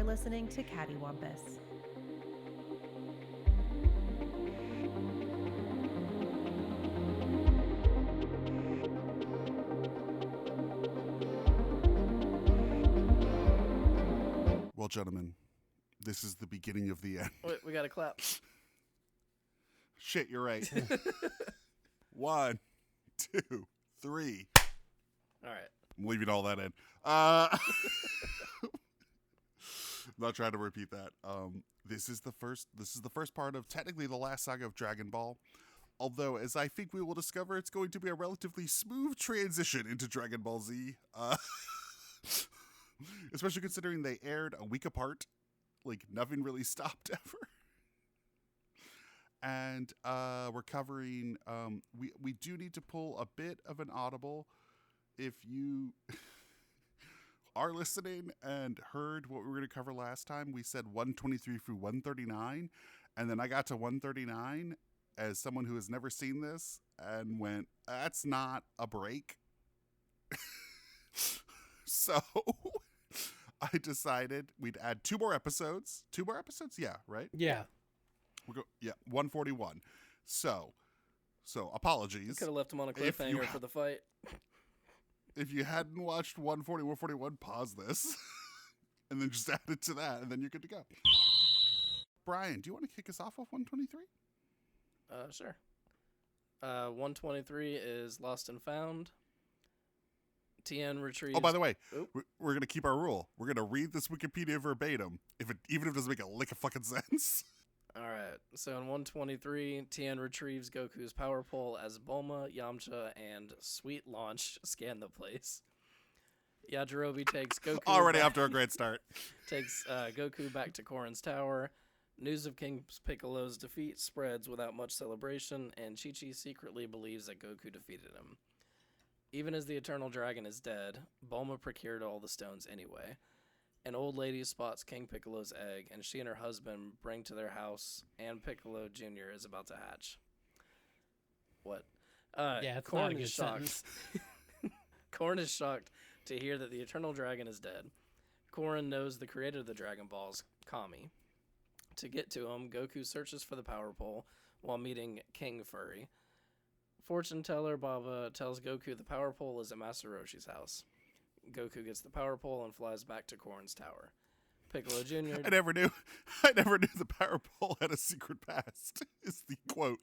You're listening to Cattywampus. Well, gentlemen, this is the beginning of the end. Wait, we gotta clap. Shit, you're right. 1, 2, 3. All right. I'm leaving all that in. Not trying to repeat that. This is the first part of technically the last saga of Dragon Ball. Although, as I think we will discover, it's going to be a relatively smooth transition into Dragon Ball Z. Especially considering they aired a week apart. Like, nothing really stopped ever. And we're covering, we do need to pull a bit of an audible. If you are listening and heard what we were going to cover last time, we said 123 through 139. And then I got to 139 as someone who has never seen this and went, that's not a break. So I decided we'd add 2 more episodes. 2 more episodes? Yeah, right? Yeah. 141. So apologies. You could have left him on a cliffhanger for the fight. If you hadn't watched 140, 141, pause this. And then just add it to that, and then you're good to go. Brian, do you want to kick us off with 123? Sure. 123 is Lost and Found. Tien retrieves... Oh, by the way, we're going to keep our rule. We're going to read this Wikipedia verbatim, even if it doesn't make a lick of fucking sense. All right. So in 123, Tien retrieves Goku's power pole as Bulma, Yamcha, and Sweet Launch scan the place. Yajirobe takes Goku... Already off to a great start. Takes Goku back to Korin's tower. News of King Piccolo's defeat spreads without much celebration, and Chi-Chi secretly believes that Goku defeated him. Even as the Eternal Dragon is dead, Bulma procured all the stones anyway. An old lady spots King Piccolo's egg, and she and her husband bring to their house, and Piccolo Jr. is about to hatch. What? Yeah, it's not a good sentence. Korin is shocked to hear that the Eternal Dragon is dead. Korin knows the creator of the Dragon Balls, Kami. To get to him, Goku searches for the power pole while meeting King Furry. Fortune teller Baba tells Goku the power pole is at Master Roshi's house. Goku gets the power pole and flies back to Korin's tower. Piccolo Jr. I never knew the power pole had a secret past, is the quote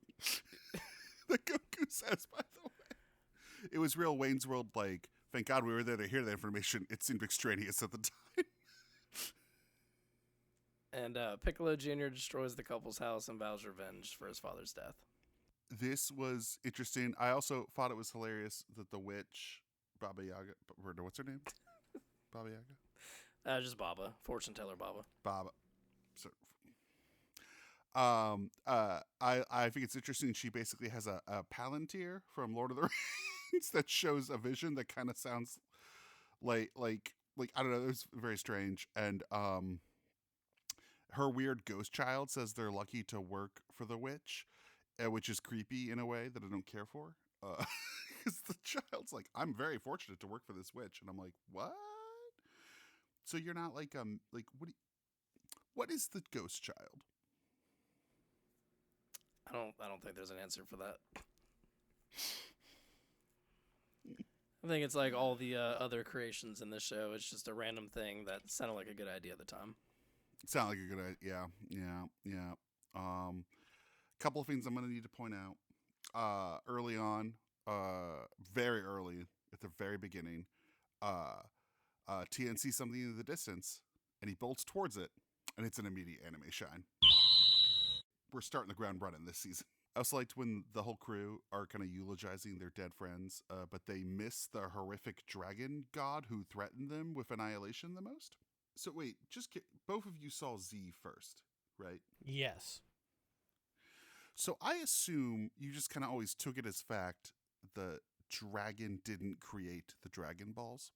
that Goku says, by the way. It was real Wayne's World, like, thank God we were there to hear that information. It seemed extraneous at the time. And Piccolo Jr. destroys the couple's house and vows revenge for his father's death. This was interesting. I also thought it was hilarious that the witch, Baba Yaga, what's her name? Baba Yaga? Just Baba. Fortune teller Baba. Baba. So, I think it's interesting. She basically has a palantir from Lord of the Rings that shows a vision that kind of sounds like I don't know. It was very strange. And her weird ghost child says they're lucky to work for the witch, which is creepy in a way that I don't care for. Because the child's like, I'm very fortunate to work for this witch, and I'm like, what? So you're not like what is the ghost child? I don't think there's an answer for that. I think it's like all the other creations in this show. It's just a random thing that sounded like a good idea at the time. Sound like a good idea. Yeah. Couple of things I'm going to need to point out. Early on, very early, at the very beginning, Tien sees something in the distance, and he bolts towards it, and it's an immediate anime shine. We're starting the ground running this season. I also liked when the whole crew are kind of eulogizing their dead friends, but they miss the horrific dragon god who threatened them with annihilation the most. So wait, both of you saw Z first, right? Yes. So I assume you just kind of always took it as fact the dragon didn't create the Dragon Balls.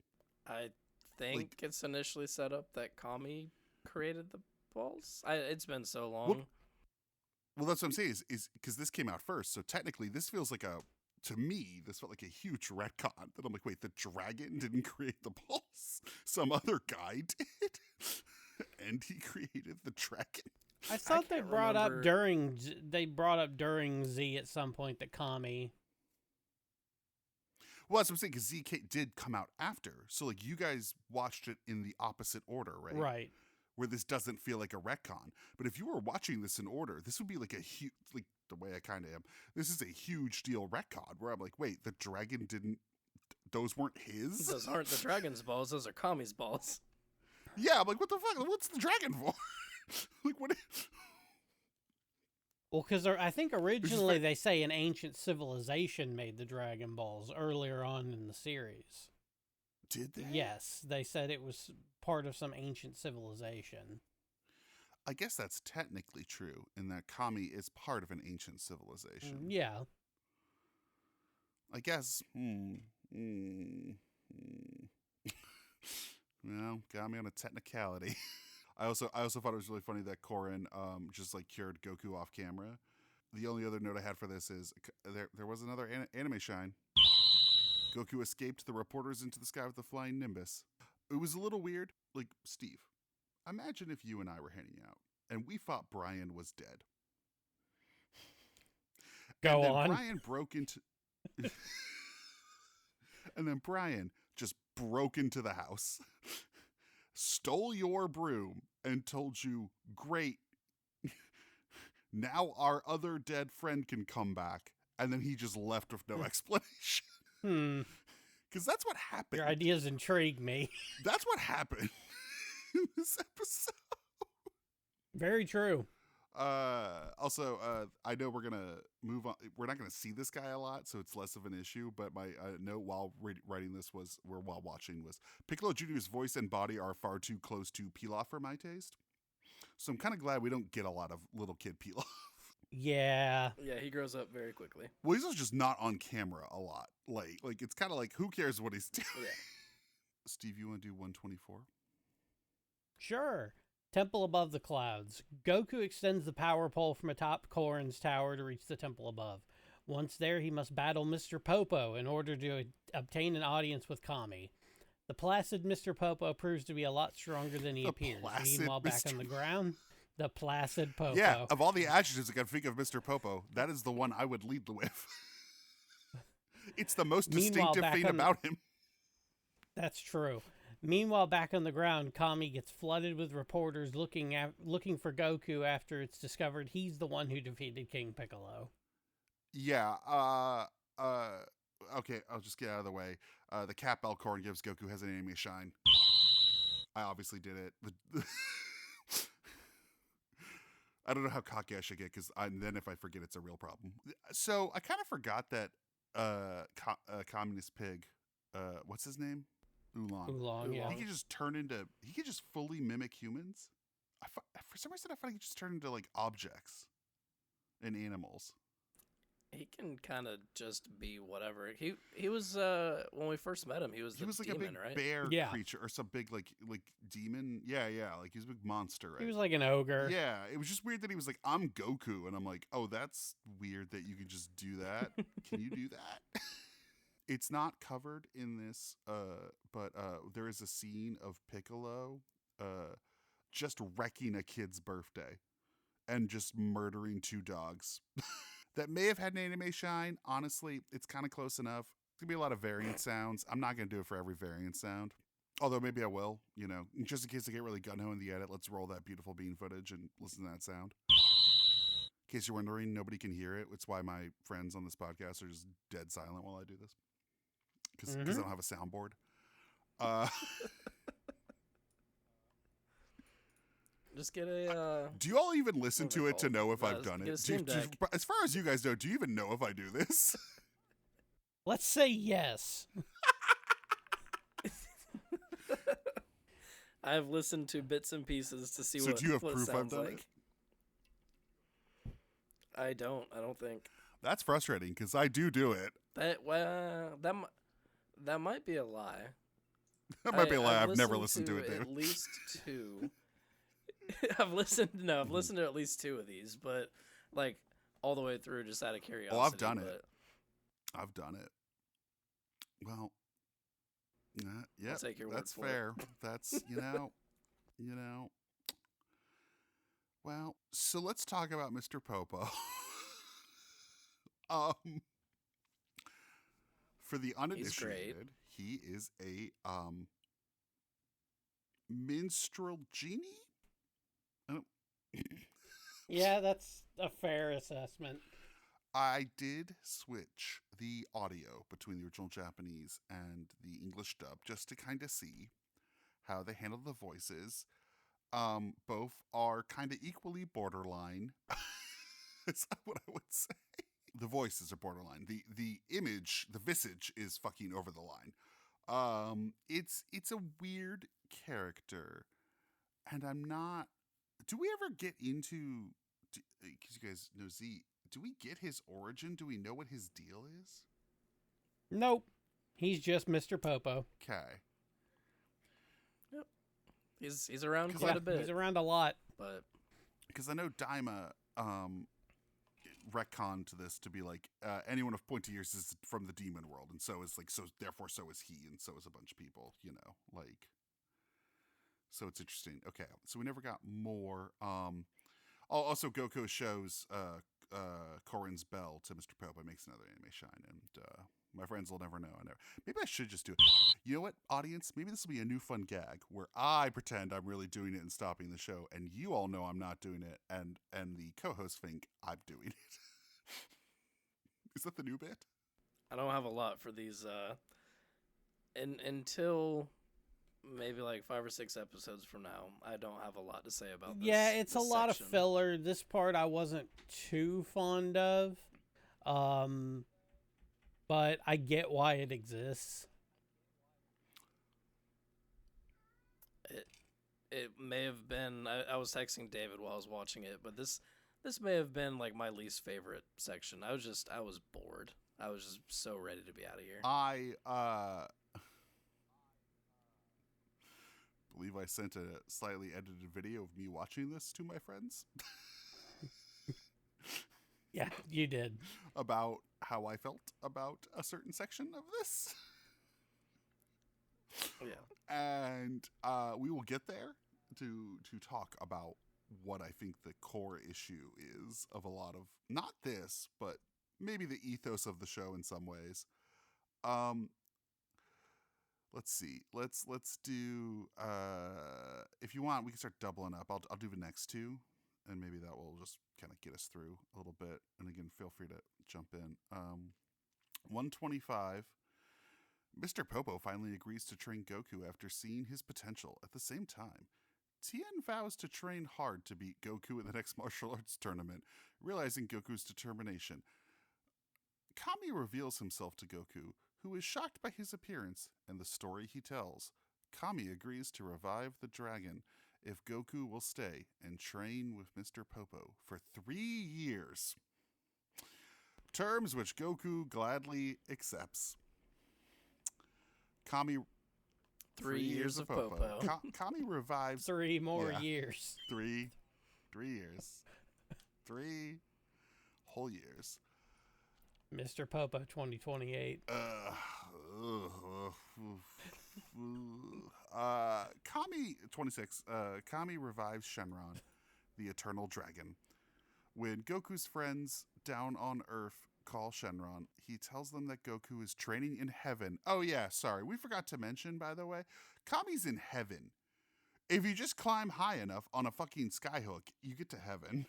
I think it's initially set up that Kami created the balls. It's been so long. Well, that's what I'm saying is because this came out first. So technically this feels like to me, this felt like a huge retcon. That I'm like, wait, the dragon didn't create the balls. Some other guy did. and he created the dragon. I thought they can't brought up remember- during Z at some point that Kami. Well, that's what I'm saying, because ZK did come out after. So, like, you guys watched it in the opposite order, right? Right. Where this doesn't feel like a retcon. But if you were watching this in order, this would be like a huge, like, the way I kind of am, this is a huge deal retcon, where I'm like, wait, the dragon didn't, those weren't his? Those aren't the dragon's balls. Those are Kami's balls. Yeah, I'm like, what the fuck? What's the dragon for? Like, what? Well, because I think originally they say an ancient civilization made the Dragon Balls earlier on in the series. Did they? Yes, they said it was part of some ancient civilization. I guess that's technically true, in that Kami is part of an ancient civilization. Yeah. I guess. Well, got me on a technicality. I also thought it was really funny that Korin just like cured Goku off camera. The only other note I had for this is there was another anime shine. Goku escaped the reporters into the sky with a flying Nimbus. It was a little weird. Like, Steve, imagine if you and I were hanging out and we thought Brian was dead. Go and then on. Brian broke into and then Brian just broke into the house, stole your broom, and told you, great, now our other dead friend can come back. And then he just left with no explanation. Because that's what happened. Your ideas intrigue me. That's what happened in this episode. Very true. Also, I know we're going to move on. We're not going to see this guy a lot, so it's less of an issue. But my note while writing this while watching was, Piccolo Jr.'s voice and body are far too close to Pilaf for my taste. So I'm kind of glad we don't get a lot of little kid Pilaf. Yeah. Yeah, he grows up very quickly. Well, he's also just not on camera a lot. Like it's kind of like, who cares what he's doing? Yeah. Steve, you want to do 124? Sure. Temple above the clouds. Goku extends the power pole from atop Korin's tower to reach the temple above. Once there, he must battle Mr. Popo in order to obtain an audience with Kami. The placid Mr. Popo proves to be a lot stronger than he appears. Meanwhile, back on the ground, the placid Popo. Yeah, of all the adjectives I can think of Mr. Popo, that is the one I would lead with. It's the most distinctive thing about him. That's true. Meanwhile, back on the ground, Kami gets flooded with reporters looking for Goku after it's discovered he's the one who defeated King Piccolo. Yeah, okay, I'll just get out of the way. The cat bell Korin gives Goku has an anime shine. I obviously did it. I don't know how cocky I should get, because then if I forget, it's a real problem. So I kind of forgot that Communist Pig, what's his name? Oolong, yeah. He could just fully mimic humans. For some reason, I thought he could just turn into like objects and animals. He can kind of just be whatever. He was when we first met him, he was like demon, a big right? bear creature or some big like demon. Yeah, like he was a big monster, right? He was like an ogre. Yeah, it was just weird that he was like, I'm Goku, and I'm like, oh, that's weird that you can just do that. Can you do that? It's not covered in this, but there is a scene of Piccolo just wrecking a kid's birthday and just murdering 2 dogs. That may have had an anime shine. Honestly, it's kind of close enough. It's going to be a lot of variant sounds. I'm not going to do it for every variant sound. Although maybe I will, just in case I get really gun-ho in the edit, let's roll that beautiful bean footage and listen to that sound. In case you're wondering, nobody can hear it. It's why my friends on this podcast are just dead silent while I do this. Because I don't have a soundboard. Just get a. Do you all even listen to it to know if I've done it? As far as you guys know, do you even know if I do this? Let's say yes. I've listened to bits and pieces to see so what. Do you have what proof it I've sounds done like. it? I don't think. That's frustrating because I do it. That might be a lie. That might be a lie. I've never listened to it, David. At least 2. I've listened to at least 2 of these, but like all the way through, just out of curiosity. Oh, I've done it. I've done it. Well, yeah, I'll take your word that's for fair. it. That's you know. Well, so let's talk about Mr. Popo. um, for the He's great. uninitiated, he is a minstrel genie. I don't. Yeah, that's a fair assessment. I did switch the audio between the original Japanese and the English dub just to kind of see how they handle the voices. Both are kind of equally borderline. Is what I would say. The voices are borderline. The image, the visage is fucking over the line. It's a weird character, and I'm not. Do we ever get into? Because you guys know Z. Do we get his origin? Do we know what his deal is? Nope. He's just Mr. Popo. Okay. Yep. He's around quite a bit. He's around a lot. But because I know Daima retconned to this to be like anyone of pointy ears is from the demon world, and so is like therefore so is he, and so is a bunch of people, like. So it's interesting. Okay, so we never got more. Also, Goku shows Korin's bell to Mr. Popo, makes another anime shine, and my friends will never know. Maybe I should just do it. You know what, audience? Maybe this will be a new fun gag where I pretend I'm really doing it and stopping the show, and you all know I'm not doing it, and the co-hosts think I'm doing it. Is that the new bit? I don't have a lot for these. Until maybe like 5 or 6 episodes from now, I don't have a lot to say about this. Yeah, it's this a lot section. of filler. This part I wasn't too fond of. But I get why it exists. It may have been. I was texting David while I was watching it, but this may have been like my least favorite section. I was bored. I was just so ready to be out of here. I believe I sent a slightly edited video of me watching this to my friends. Yeah, you did. About how I felt about a certain section of this. Yeah. And we will get there to talk about what I think the core issue is of a lot of, not this, but maybe the ethos of the show in some ways. Let's see. Let's do. If you want, we can start doubling up. I'll do the next two, and maybe that will just kind of get us through a little bit. And again, feel free to jump in. 125. Mr. Popo finally agrees to train Goku after seeing his potential. At the same time, Tien vows to train hard to beat Goku in the next martial arts tournament, realizing Goku's determination. Kami reveals himself to Goku, who is shocked by his appearance and the story he tells. Kami agrees to revive the dragon if Goku will stay and train with Mr. Popo for 3 years. Terms which Goku gladly accepts. Kami... 3 years of Popo. Kami revives... 3 more Yeah. years. 3 years. 3 whole years. Mr. Popo 2028. Kami 26. Kami revives Shenron, the Eternal Dragon. When Goku's friends down on Earth call Shenron, he tells them that Goku is training in heaven. Oh yeah, sorry, we forgot to mention, by the way, Kami's in heaven. If you just climb high enough on a fucking skyhook, you get to heaven.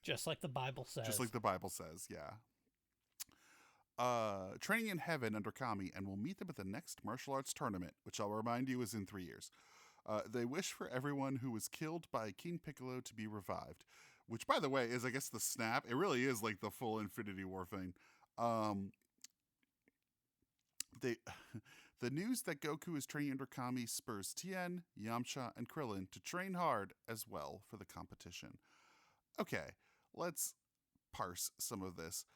Just like the Bible says. Just like the Bible says, yeah. Training in heaven under Kami, and we'll meet them at the next martial arts tournament, which I'll remind you is in 3 years. They wish for everyone who was killed by King Piccolo to be revived, which, by the way, is, I guess, the snap. It really is like the full Infinity War thing. The news that Goku is training under Kami spurs Tien, Yamcha, and Krillin to train hard as well for the competition. Okay, let's parse some of this.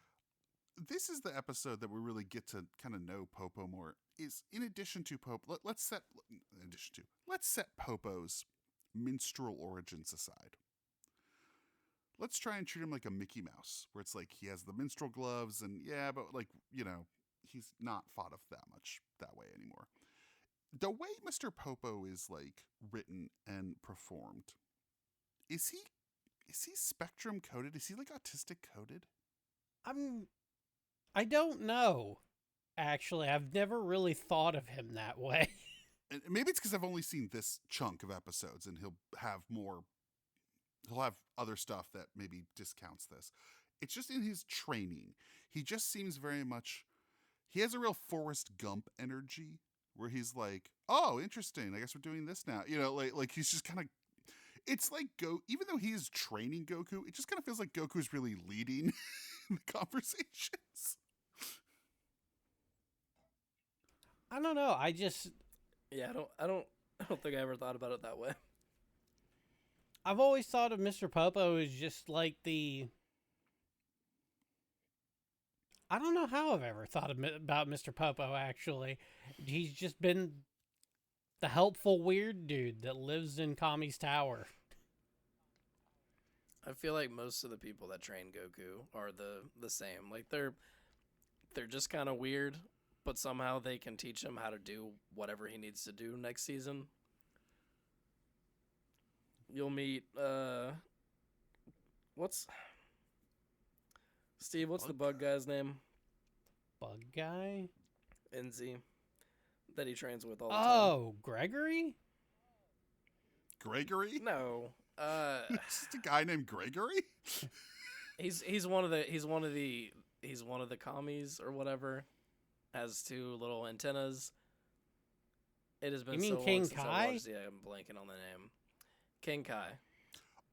This is the episode that we really get to kind of know Popo more. Is in addition to Popo, let's set Popo's minstrel origins aside. Let's try and treat him like a Mickey Mouse, where it's like he has the minstrel gloves, and yeah, but like, he's not thought of that much that way anymore. The way Mr. Popo is like written and performed is he spectrum coded? Is he like autistic coded? I don't know. Actually, I've never really thought of him that way. And maybe it's because I've only seen this chunk of episodes, and he'll have other stuff that maybe discounts this. It's just in his training. He just seems very much, he has a real Forrest Gump energy where he's like, oh, interesting. I guess we're doing this now. You know, like he's just kind of, it's like even though he is training Goku, it just kind of feels like Goku's really leading the conversations. I don't know. Yeah, I don't think I ever thought about it that way. I've always thought of Mr. Popo as just like I don't know how I've ever thought about Mr. Popo, actually. He's just been the helpful weird dude that lives in Kami's tower. I feel like most of the people that train Goku are the same. Like they're just kind of weird, but somehow they can teach him how to do whatever he needs to do next season. You'll meet what's the bug guy's name? Bug guy? NZ that he trains with all the time. Oh, Gregory? Gregory? No. Just a guy named Gregory? He's one of the commies or whatever. Has two little antennas. It has been You mean so King long since I Kai? watched. Yeah, I'm blanking on the name. King Kai.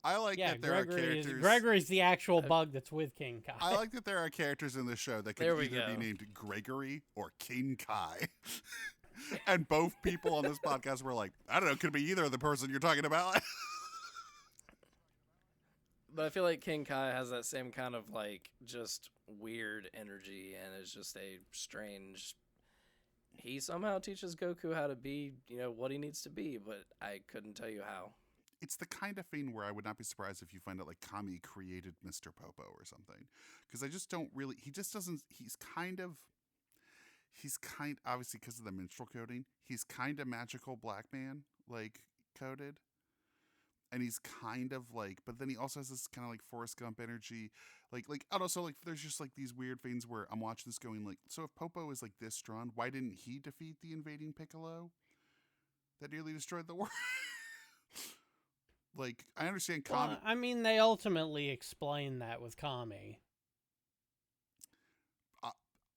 I like that there are characters. Gregory's the actual bug that's with King Kai. I like that there are characters in this show that could either be named Gregory or King Kai. And both people on this podcast were like, I don't know, could be either of the person you're talking about. But I feel like King Kai has that same kind of like just weird energy and is just a strange. He somehow teaches Goku how to be, what he needs to be, but I couldn't tell you how. It's the kind of thing where I would not be surprised if you find out like Kami created Mr. Popo or something. Because I just don't really, he just doesn't, obviously because of the minstrel coding, he's kind of magical black man, like coded. And he's kind of like, but then he also has this kind of like Forrest Gump energy. Like, and also like, there's just like these weird things where I'm watching this going like, so if Popo is like this strong, why didn't he defeat the invading Piccolo that nearly destroyed the world? Like, I understand Kami. Well, I mean, they ultimately explain that with Kami.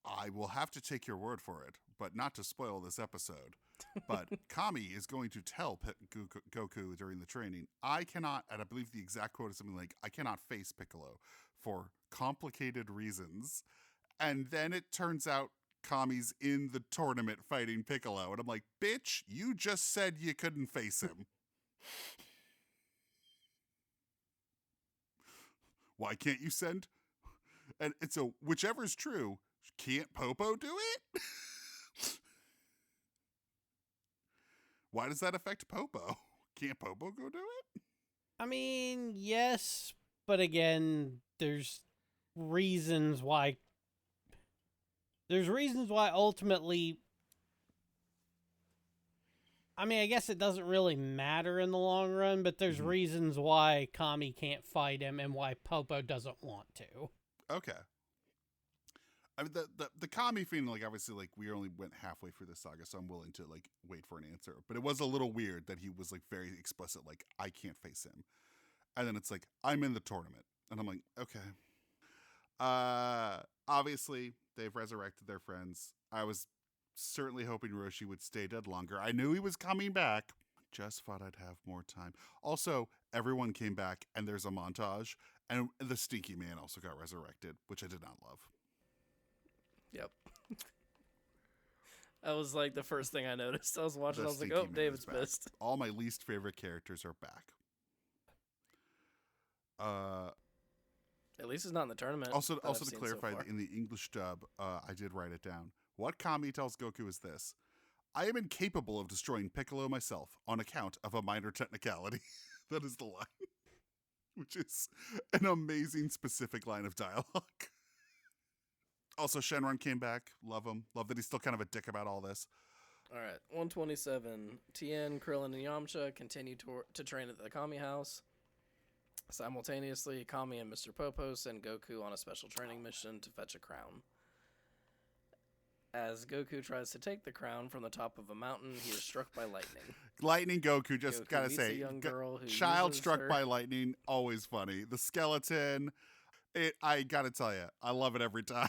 I will have to take your word for it, but not to spoil this episode. But Kami is going to tell Goku during the training, I cannot, and I believe the exact quote is something like, I cannot face Piccolo for complicated reasons. And then it turns out Kami's in the tournament fighting Piccolo. And I'm like, bitch, you just said you couldn't face him. Why can't you send? And so whichever is true, can't Popo do it? Why does that affect Popo? Can't Popo go do it? I mean, yes, but again, there's reasons why ultimately, I mean, I guess it doesn't really matter in the long run, but there's reasons why Kami can't fight him and why Popo doesn't want to. Okay. I mean, the Kami thing, like, obviously, like, we only went halfway through the saga, so I'm willing to, like, wait for an answer. But it was a little weird that he was, like, very explicit, like, I can't face him. And then it's like, I'm in the tournament. And I'm like, okay. Obviously, they've resurrected their friends. I was certainly hoping Roshi would stay dead longer. I knew he was coming back. Just thought I'd have more time. Also, everyone came back, and there's a montage. And the Stinky Man also got resurrected, which I did not love. Yep. That was like the first thing I noticed. I was watching, I was like, Stinky oh, Man David's is back. pissed. All my least favorite characters are back. At least it's not in the tournament. Also to clarify, in the English dub, I did write it down. What Kami tells Goku is this: I am incapable of destroying Piccolo myself on account of a minor technicality. That is the line. Which is an amazing specific line of dialogue. Also, Shenron came back. Love him. Love that he's still kind of a dick about all this. All right, 127. Tien, Krillin, and Yamcha continue to train at the Kami house. Simultaneously, Kami and Mr. Popo send Goku on a special training mission to fetch a crown. As Goku tries to take the crown from the top of a mountain, he is struck by lightning. Lightning Goku, just Goku gotta meets say, a young girl who child uses struck her- by lightning, always funny. The skeleton, I gotta tell you, I love it every time.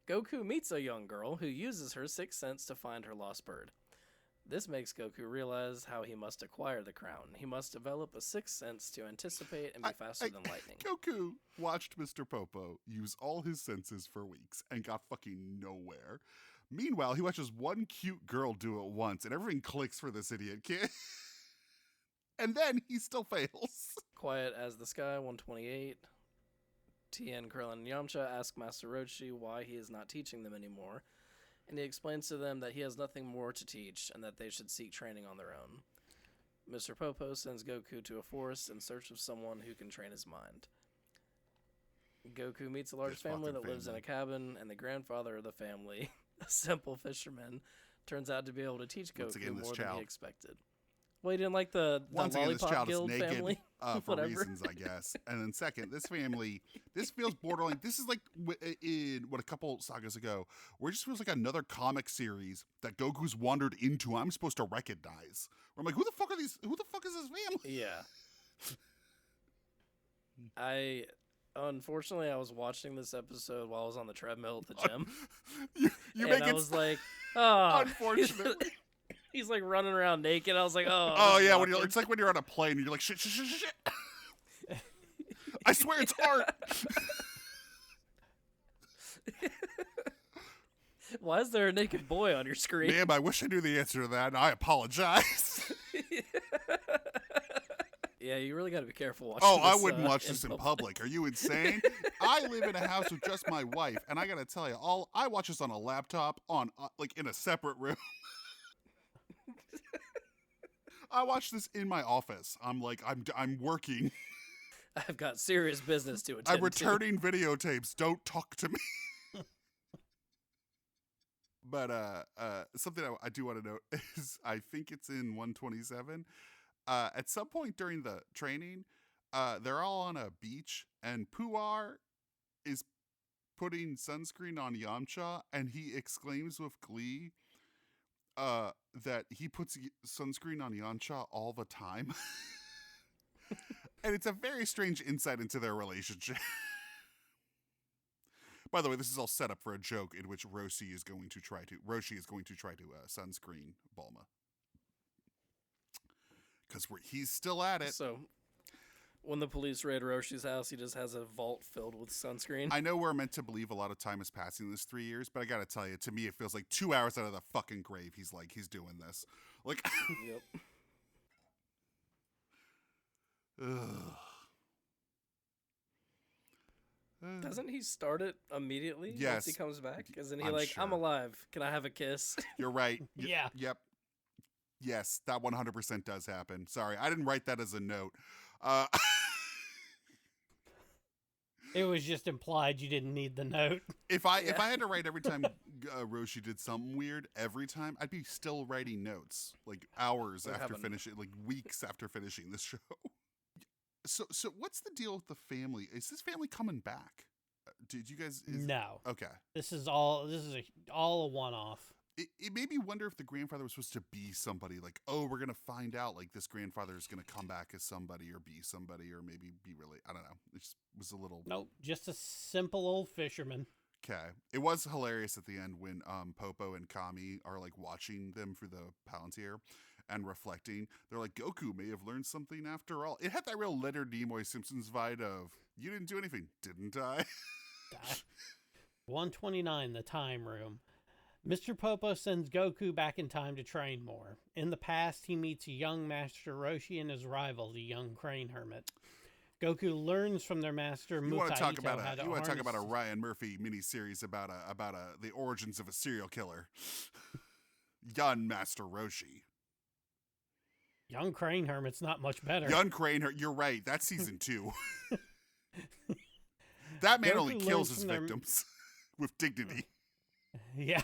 Goku meets a young girl who uses her sixth sense to find her lost bird. This makes Goku realize how he must acquire the crown. He must develop a sixth sense to anticipate and be faster than lightning. Goku watched Mr. Popo use all his senses for weeks and got fucking nowhere. Meanwhile, he watches one cute girl do it once and everything clicks for this idiot kid. And then he still fails. Quiet as the Sky 128. Tien, Krillin, and Yamcha ask Master Roshi why he is not teaching them anymore, and he explains to them that he has nothing more to teach and that they should seek training on their own. Mr. Popo sends Goku to a forest in search of someone who can train his mind. Goku meets a large This family fucking that lives in family. a cabin, and the grandfather of the family, a simple fisherman, turns out to be able to teach Once Goku again, this more than he child. expected. Well, he didn't like the Once again, this Lollipop child is Guild naked family? for Whatever. reasons, I guess. And then second, this family, this feels borderline. This is like in a couple sagas ago, where it just feels like another comic series that Goku's wandered into. I'm supposed to recognize. Where I'm like, who the fuck are these? Who the fuck is this family? Yeah. Unfortunately, I was watching this episode while I was on the treadmill at the gym. You and make I it was like, oh. unfortunately. He's like running around naked. I was like, oh. Oh this is yeah, awkward. it's like when you're on a plane and you're like, shit. I swear it's art. Why is there a naked boy on your screen? Ma'am, I wish I knew the answer to that, and I apologize. Yeah, you really got to be careful watching Oh, this. I wouldn't watch this in public. Are you insane? I live in a house with just my wife, and I gotta tell you, I watch this on a laptop, like in a separate room. I watch this in my office. I'm working. I've got serious business to attend I'm returning videotapes. Don't talk to me. But something I do want to note is I think it's in 127. At some point during the training, they're all on a beach, and Puar is putting sunscreen on Yamcha, and he exclaims with glee that he puts sunscreen on Yamcha all the time. And it's a very strange insight into their relationship. By the way, this is all set up for a joke in which Roshi is going to try to sunscreen Bulma. Because he's still at it. So, when the police raid Roshi's house, he just has a vault filled with sunscreen. I know we're meant to believe a lot of time is passing in this 3 years, but I gotta tell you, to me, it feels like 2 hours out of the fucking grave, he's doing this. Like, Yep. ugh. Doesn't he start it immediately once Yes. he comes back? Isn't he I'm like, I'm sure. alive. Can I have a kiss? You're right. Yeah. Yep. Yes, that 100% does happen. Sorry, I didn't write that as a note. It was just implied you didn't need the note. If I had to write every time Roshi did something weird, every time, I'd be still writing notes, like hours We're after having- finishing, like weeks after finishing this show. So what's the deal with the family? Is this family coming back? Did you guys? No. Okay. This is all a one-off. It made me wonder if the grandfather was supposed to be somebody, like, oh, we're gonna find out, like, this grandfather is gonna come back as somebody or be somebody or maybe be really, I don't know. It just was a little. Nope, just a simple old fisherman. Okay. It was hilarious at the end when Popo and Kami are like watching them through the Palantir and reflecting. They're like, Goku may have learned something after all. It had that real Leonard Nimoy Simpsons vibe of, you didn't do anything, didn't I? 129, the time room. Mr. Popo sends Goku back in time to train more. In the past, he meets young Master Roshi and his rival, the young Crane Hermit. Goku learns from their master You want to talk about how to a harness- Ryan Murphy miniseries about the origins of a serial killer. Young Master Roshi. Young Crane Hermit's not much better. Young Crane, you're right. That's season 2. That man Goku only kills learns his from their- victims with dignity. Yeah.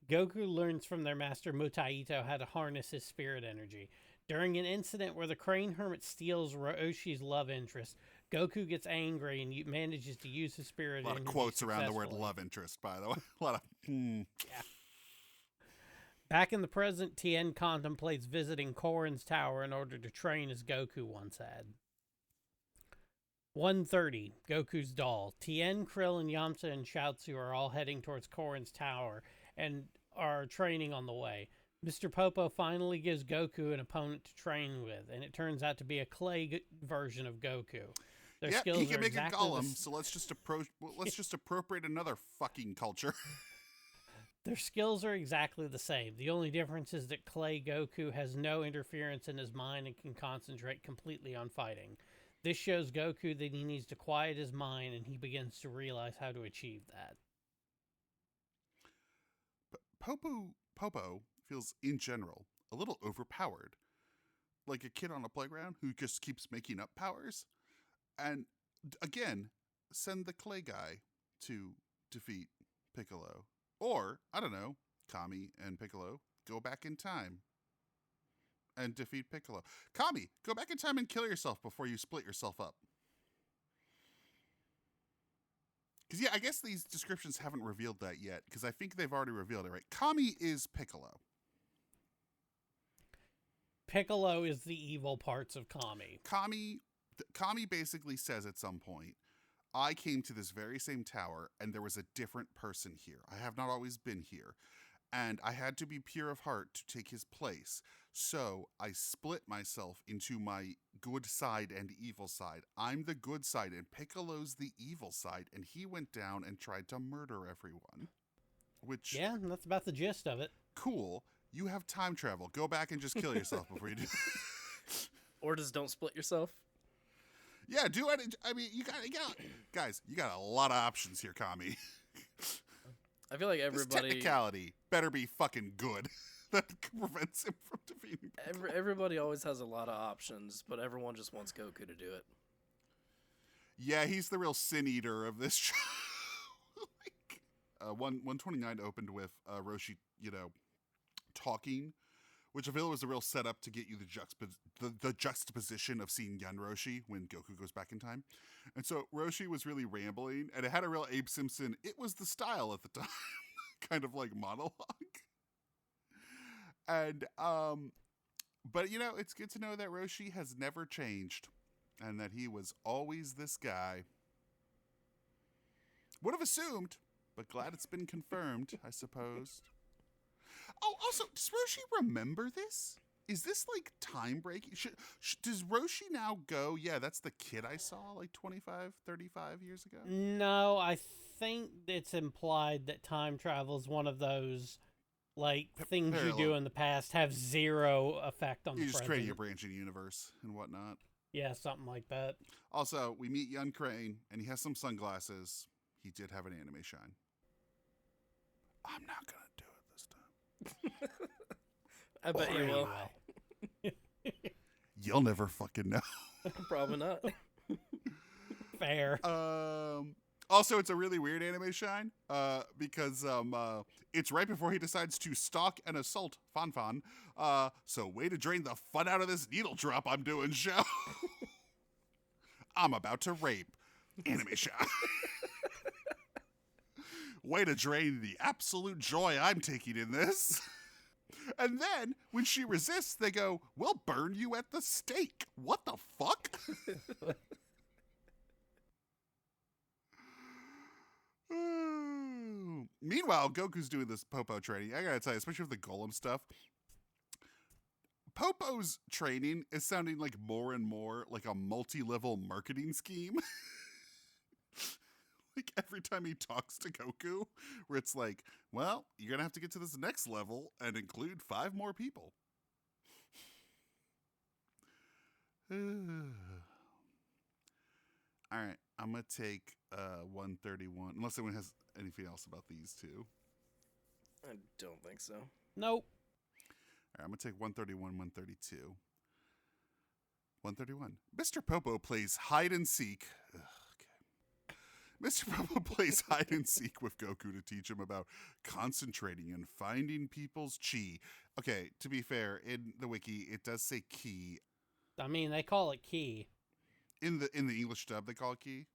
Goku learns from their master Mutaito how to harness his spirit energy. During an incident where the Crane Hermit steals Roshi's love interest, Goku gets angry and manages to use his spirit A lot of energy quotes around the word successfully. love interest, by the way. A lot of. Yeah. Back in the present, Tien contemplates visiting Korin's tower in order to train as Goku once had. 1:30, Goku's doll. Tien, Krillin, Yamcha, and Chaozu are all heading towards Korin's tower and are training on the way. Mr. Popo finally gives Goku an opponent to train with, and it turns out to be a clay version of Goku. Their Yeah, skills he can are make exactly a golem, so let's just appropriate another fucking culture. Their skills are exactly the same. The only difference is that Clay Goku has no interference in his mind and can concentrate completely on fighting. This shows Goku that he needs to quiet his mind, and he begins to realize how to achieve that. Popo feels, in general, a little overpowered. Like a kid on a playground who just keeps making up powers. And, again, send the clay guy to defeat Piccolo. Or, I don't know, Kami and Piccolo go back in time and defeat Piccolo. Kami, go back in time and kill yourself before you split yourself up. Because, yeah, I guess these descriptions haven't revealed that yet, because I think they've already revealed it, right? Kami is Piccolo. Piccolo is the evil parts of Kami. Kami basically says at some point, I came to this very same tower, and there was a different person here. I have not always been here. And I had to be pure of heart to take his place. So I split myself into my good side and evil side. I'm the good side, and Piccolo's the evil side. And he went down and tried to murder everyone. Which... Yeah, that's about the gist of it. Cool. You have time travel. Go back and just kill yourself before you do. Or just don't split yourself. Yeah, do it. I mean, you got guys. You got a lot of options here, Kami. I feel like This everybody, technicality better be fucking good. That prevents him from defeating Piccolo. everybody always has a lot of options, but everyone just wants Goku to do it. Yeah, he's the real sin eater of this show. 129 opened with Roshi, talking, which I feel was a real setup to get you the juxtaposition of seeing young Roshi when Goku goes back in time. And so Roshi was really rambling, and it had a real Abe Simpson, it was the style at the time, kind of like monologue. And, but it's good to know that Roshi has never changed, and that he was always this guy. Would have assumed, but glad it's been confirmed, I suppose. Oh, also, does Roshi remember this? Is this like time breaking? Does Roshi now go, yeah, that's the kid I saw like 25, 35 years ago? No, I think it's implied that time travel is one of those things you do in the past have zero effect on the present. You just create your branching universe and whatnot. Yeah, something like that. Also, we meet young Crane, and he has some sunglasses. He did have an anime shine. I'm not going to do it this time. I bet you will. You'll never fucking know. Probably not. Fair. Also, it's a really weird anime shine because it's right before he decides to stalk and assault Fan. So way to drain the fun out of this needle drop I'm doing, show. I'm about to rape. Anime shine. Way to drain the absolute joy I'm taking in this. And then, when she resists, they go, we'll burn you at the stake. What the fuck? Meanwhile, Goku's doing this Popo training. I gotta tell you, especially with the Golem stuff, Popo's training is sounding like more and more like a multi-level marketing scheme. Like every time he talks to Goku, where it's like, well, you're gonna have to get to this next level and include 5 more people. All right, I'm gonna take 131, unless anyone has anything else about these two. I don't think so. Nope. All right, I'm gonna take 131, 132. 131. Mr. Popo plays hide and seek. Ugh, okay. Mr. Popo plays hide and seek with Goku to teach him about concentrating and finding people's chi. Okay, to be fair, in the wiki it does say ki. I mean, they call it ki. In the English dub they call it ki.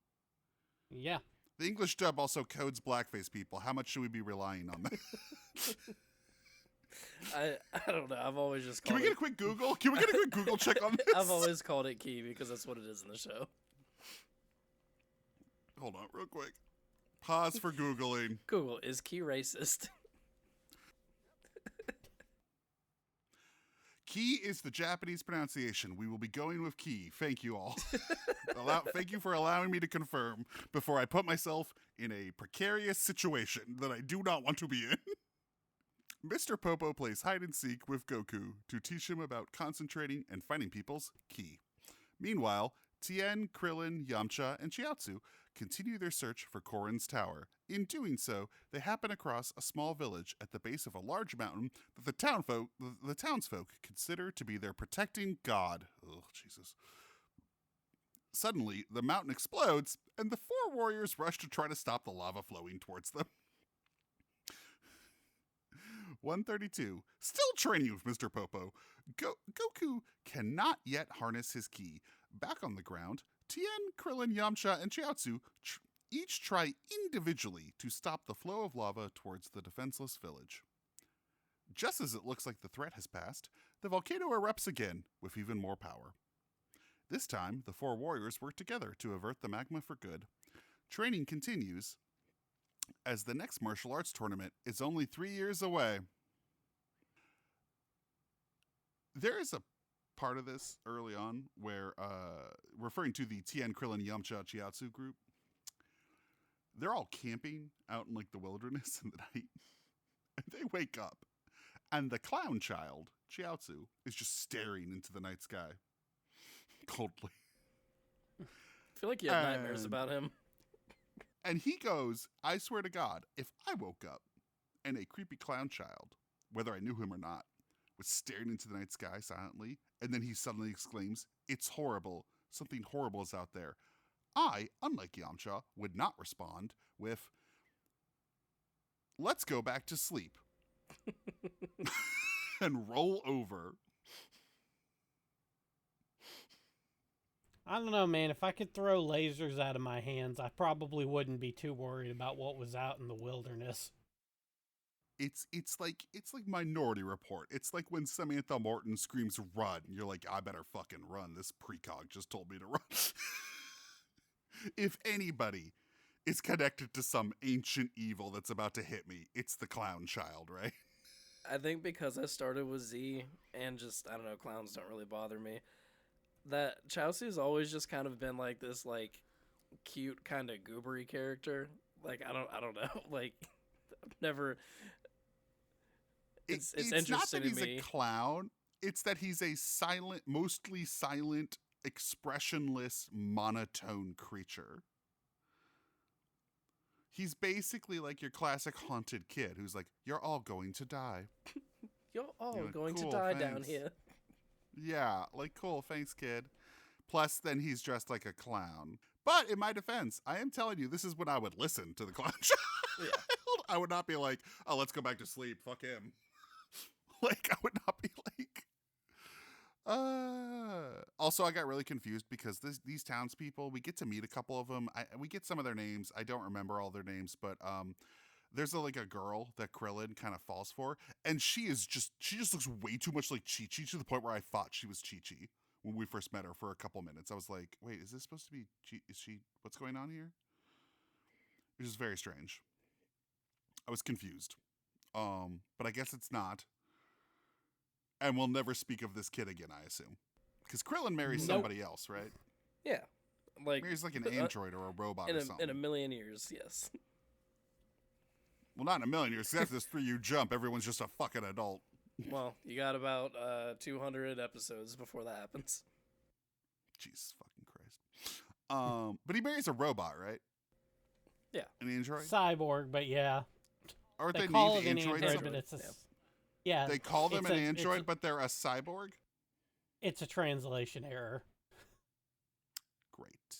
Yeah. The English dub also codes blackface people. How much should we be relying on that? I don't know. I've always just Can called we get a quick Google? Can we get a quick Google check on this? I've always called it key because that's what it is in the show. Hold on, real quick. Pause for Googling. Google, is key racist? Ki is the Japanese pronunciation. We will be going with ki. Thank you all. Thank you for allowing me to confirm before I put myself in a precarious situation that I do not want to be in. Mr. Popo plays hide and seek with Goku to teach him about concentrating and finding people's ki. Meanwhile, Tien, Krillin, Yamcha, and Chiaotzu continue their search for Korin's tower. In doing so, they happen across a small village at the base of a large mountain that the townsfolk consider to be their protecting god. Oh, Jesus. Suddenly, the mountain explodes, and the four warriors rush to try to stop the lava flowing towards them. 132. Still training with Mr. Popo, Goku cannot yet harness his ki. Back on the ground, Tien, Krillin, Yamcha, and Chiaotzu each try individually to stop the flow of lava towards the defenseless village. Just as it looks like the threat has passed, the volcano erupts again with even more power. This time, the four warriors work together to avert the magma for good. Training continues as the next martial arts tournament is only 3 years away. There is a part of this early on where, referring to the Tien, Krillin, Yamcha, Chiaotzu group, they're all camping out in like the wilderness in the night. And they wake up, and the clown child, Chiaotzu, is just staring into the night sky coldly. I feel like you have nightmares about him. And he goes, I swear to God, if I woke up and a creepy clown child, whether I knew him or not, was staring into the night sky silently, and then he suddenly exclaims, "It's horrible. Something horrible is out there," I, unlike Yamcha, would not respond with, "Let's go back to sleep." And roll over. I don't know, man. If I could throw lasers out of my hands, I probably wouldn't be too worried about what was out in the wilderness. It's like Minority Report. It's like when Samantha Morton screams "run," you're like, I better fucking run. This precog just told me to run. If anybody is connected to some ancient evil that's about to hit me, it's the clown child, right? I think because I started with Z and just, I don't know, clowns don't really bother me, that Chaozu's always just kind of been like this, like, cute kind of goobery character. Like, I don't know. Like, I've never... It's interesting not that he's to me. a clown. It's that he's a mostly silent, expressionless, monotone creature. He's basically like your classic haunted kid who's like, "You're all going to die. You're all You're like, going "Cool, to die down thanks." here." Yeah, like, cool, thanks, kid. Plus, then he's dressed like a clown. But in my defense, I am telling you, this is when I would listen to the clown child. Yeah. I would not be like, "Oh, let's go back to sleep. Fuck him." Like, I would not be like... Also, I got really confused because these townspeople, we get to meet a couple of them. We get some of their names. I don't remember all their names, but there's like a girl that Krillin kind of falls for, and she just looks way too much like Chi-Chi to the point where I thought she was Chi-Chi when we first met her for a couple minutes. I was like, wait, is this supposed to be is she, what's going on here? It was very strange. I was confused. But I guess it's not. And we'll never speak of this kid again, I assume. Because Krillin marries somebody else, right? Yeah. Like, Marries like an android or a robot or something. in a million years, yes. Well, not in a million years. 'Cause after this 3-year jump, everyone's just a fucking adult. Well, you got about 200 episodes before that happens. Jesus fucking Christ. But he marries a robot, right? Yeah. An android? Cyborg, but yeah. Aren't They they call named it an androids? android, something? but it's a... Yeah. Yeah. They call them it's an a- android, but they're a cyborg? It's a translation error. Great.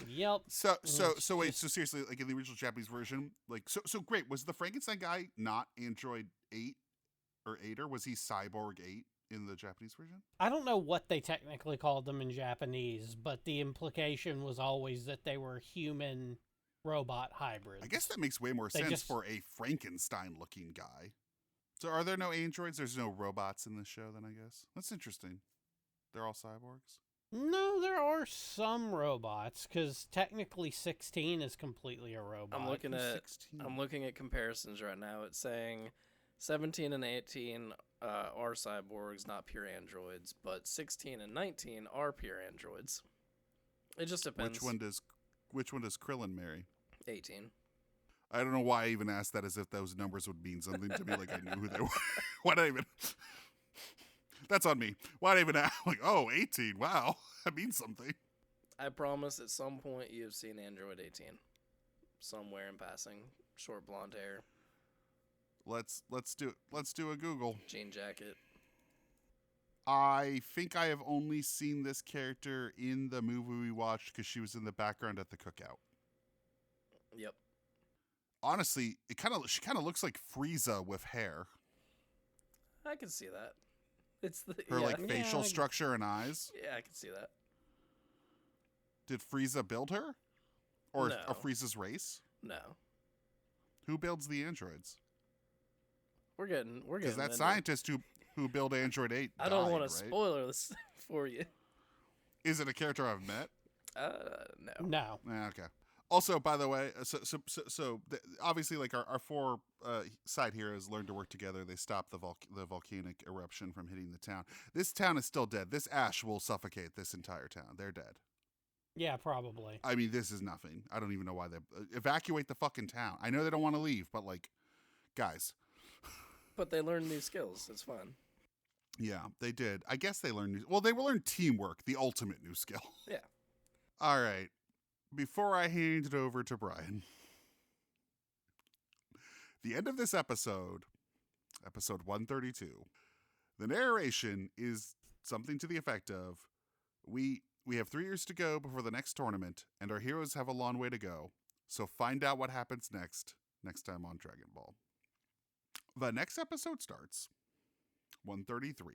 Yep. So wait, Just- so seriously, like in the original Japanese version, like so great. Was the Frankenstein guy not Android 8 or 8, or was he Cyborg 8 in the Japanese version? I don't know what they technically called them in Japanese, but the implication was always that they were human robot hybrids. I guess that makes way more They sense just- for a Frankenstein-looking guy. So are there no androids? There's no robots in this show, then I guess that's interesting. They're all cyborgs. No, there are some robots because technically 16 is completely a robot. I'm looking Who's at 16? I'm looking at comparisons right now. It's saying 17 and 18 are cyborgs, not pure androids, but 16 and 19 are pure androids. It just depends. Which one does Krillin marry? 18. I don't know why I even asked that, as if those numbers would mean something to me, like I knew who they were. Why did I even? That's on me. Why did I even ask? Like, oh, 18. Wow, that means something. I promise at some point you have seen Android 18 somewhere in passing. Short blonde hair, Let's do a Google. jean jacket. I think I have only seen this character in the movie we watched because she was in the background at the cookout. Yep. Honestly, she kind of looks like Frieza with hair. I can see that. It's the Her yeah, like Yeah, facial I- structure and eyes. yeah, I can see that. Did Frieza build her, or No. Frieza's race? No. Who builds the androids? We're getting Because that into- scientist who built Android 8 I don't want want to spoil this for you. Is it a character I've met? No. No. Okay. Also, by the way, obviously, like our four side heroes learn to work together. They stop the volcanic eruption from hitting the town. This town is still dead. This ash will suffocate this entire town. They're dead. Yeah, probably. I mean, this is nothing. I don't even know why they evacuate the fucking town. I know they don't want to leave, but like, guys. But they learn new skills. It's fun. Yeah, they did. I guess they learned. They will learn teamwork, the ultimate new skill. Yeah. All right. Before I hand it over to Brian, the end of this episode 132, the narration is something to the effect of, we have 3 years to go before the next tournament, and our heroes have a long way to go. So find out what happens next time on Dragon Ball. The next episode starts 133.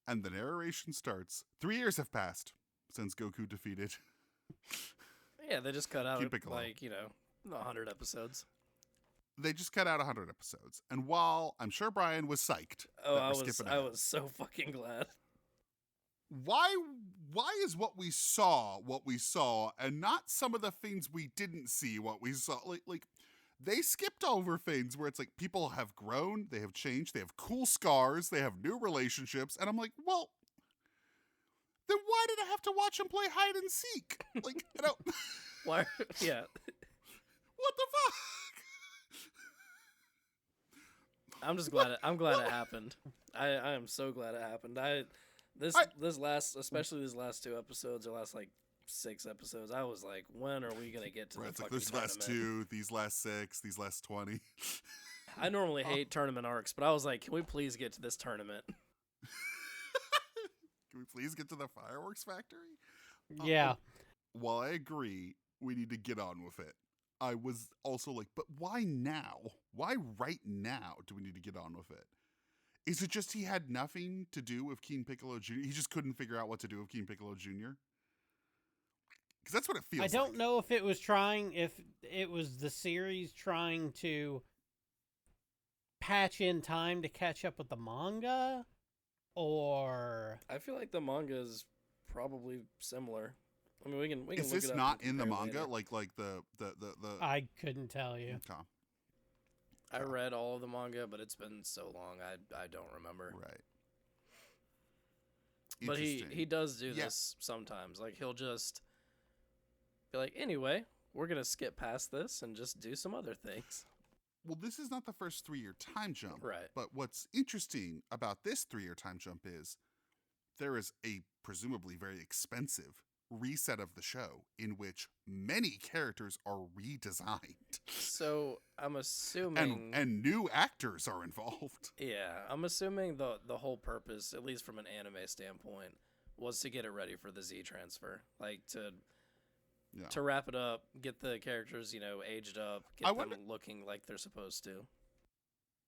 And the narration starts. 3 years have passed since Goku defeated. Yeah, they just cut out Keep Piccolo. 100 episodes. They just cut out 100 episodes. And while I'm sure Brian was psyched, Oh, that I we're was skipping I ahead, was so fucking glad. why is what we saw and not some of the things we didn't see what we saw? Like they skipped over things where it's like people have grown, they have changed, they have cool scars, they have new relationships, and I'm like, well, then why did I have to watch him play hide and seek? Like, I don't. Why? Yeah. What the fuck? I'm just glad. I'm glad it happened. I am so glad it happened. Especially these last 2 episodes, or last like 6 episodes, I was like, when are we gonna get to Right, the it's like fucking those last tournament? 2, these last 6, these last 20. I normally hate tournament arcs, but I was like, can we please get to this tournament? Can we please get to the fireworks factory? Yeah. While I agree, we need to get on with it. I was also like, but why now? Why right now do we need to get on with it? Is it just he had nothing to do with King Piccolo Jr.? He just couldn't figure out what to do with King Piccolo Jr.? Because that's what it feels I don't like. know if it was the series trying to patch in time to catch up with the manga, or I feel like the manga is probably similar. I mean, we can Is look this it up not and in the compare manga? later. Like the I couldn't tell you. Okay, I read all of the manga, but it's been so long, I don't remember. right. But he Interesting. does do Yeah. this sometimes. Like he'll just be like, anyway, we're gonna skip past this and just do some other things. Well, this is not the first 3-year time jump. Right. But what's interesting about this 3-year time jump is there is a presumably very expensive reset of the show in which many characters are redesigned. So I'm assuming And new actors are involved. yeah, I'm assuming the whole purpose, at least from an anime standpoint, was to get it ready for the Z transfer, like Yeah. to wrap it up, get the characters, aged up, get I them wonder- looking like they're supposed to.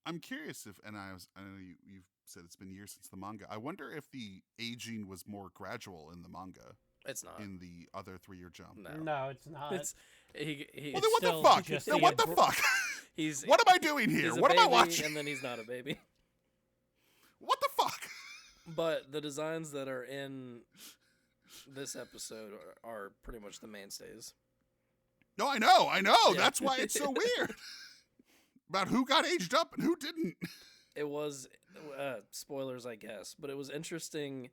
I'm curious if, and I know you've said it's been years since the manga. I wonder if the aging was more gradual in the manga It's not. in the other 3-year jump. No. No, it's not. It's he. Well, then It's what the still fuck? just Then the what the abr- fuck? He's What am I doing here? he's a What am I baby, watching? And then he's not a baby. What the fuck? But the designs that are in this episode are pretty much the mainstays. No, I know. Yeah. That's why it's so weird. About who got aged up and who didn't. It was spoilers, I guess, but it was interesting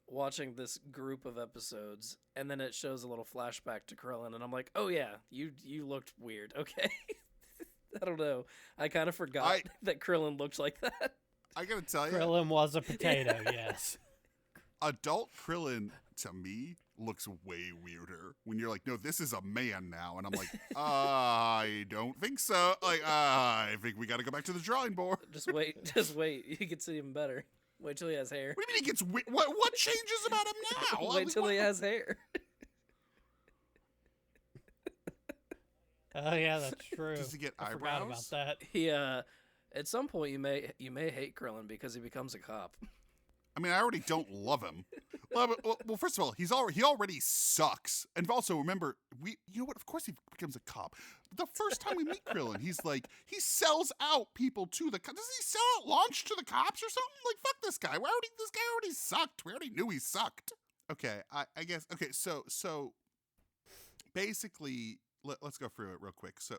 watching this group of episodes, and then it shows a little flashback to Krillin, and I'm like, oh yeah, you looked weird. Okay. I don't know. I kind of forgot that Krillin looked like that. I gotta tell you, Krillin was a potato, yes. adult Krillin to me looks way weirder. When you're like, no, this is a man now, and I'm like, I don't think so. Like, I think we got to go back to the drawing board. Just wait. He gets even better. Wait till he has hair. What do you mean he gets? What changes about him now? Wait till he has hair. Oh yeah, that's true. Does he get I eyebrows? forgot about that. He at some point you may hate Krillin because he becomes a cop. I mean, I already don't love him. Well, first of all, he already sucks. And also, remember, you know what? Of course, he becomes a cop. The first time we meet Krillin, he's like, he sells out people to the cops. Does he sell out Launch to the cops or something? Like, fuck this guy. This guy already sucked. We already knew he sucked. Okay, I guess. Okay, so basically, let's go through it real quick. So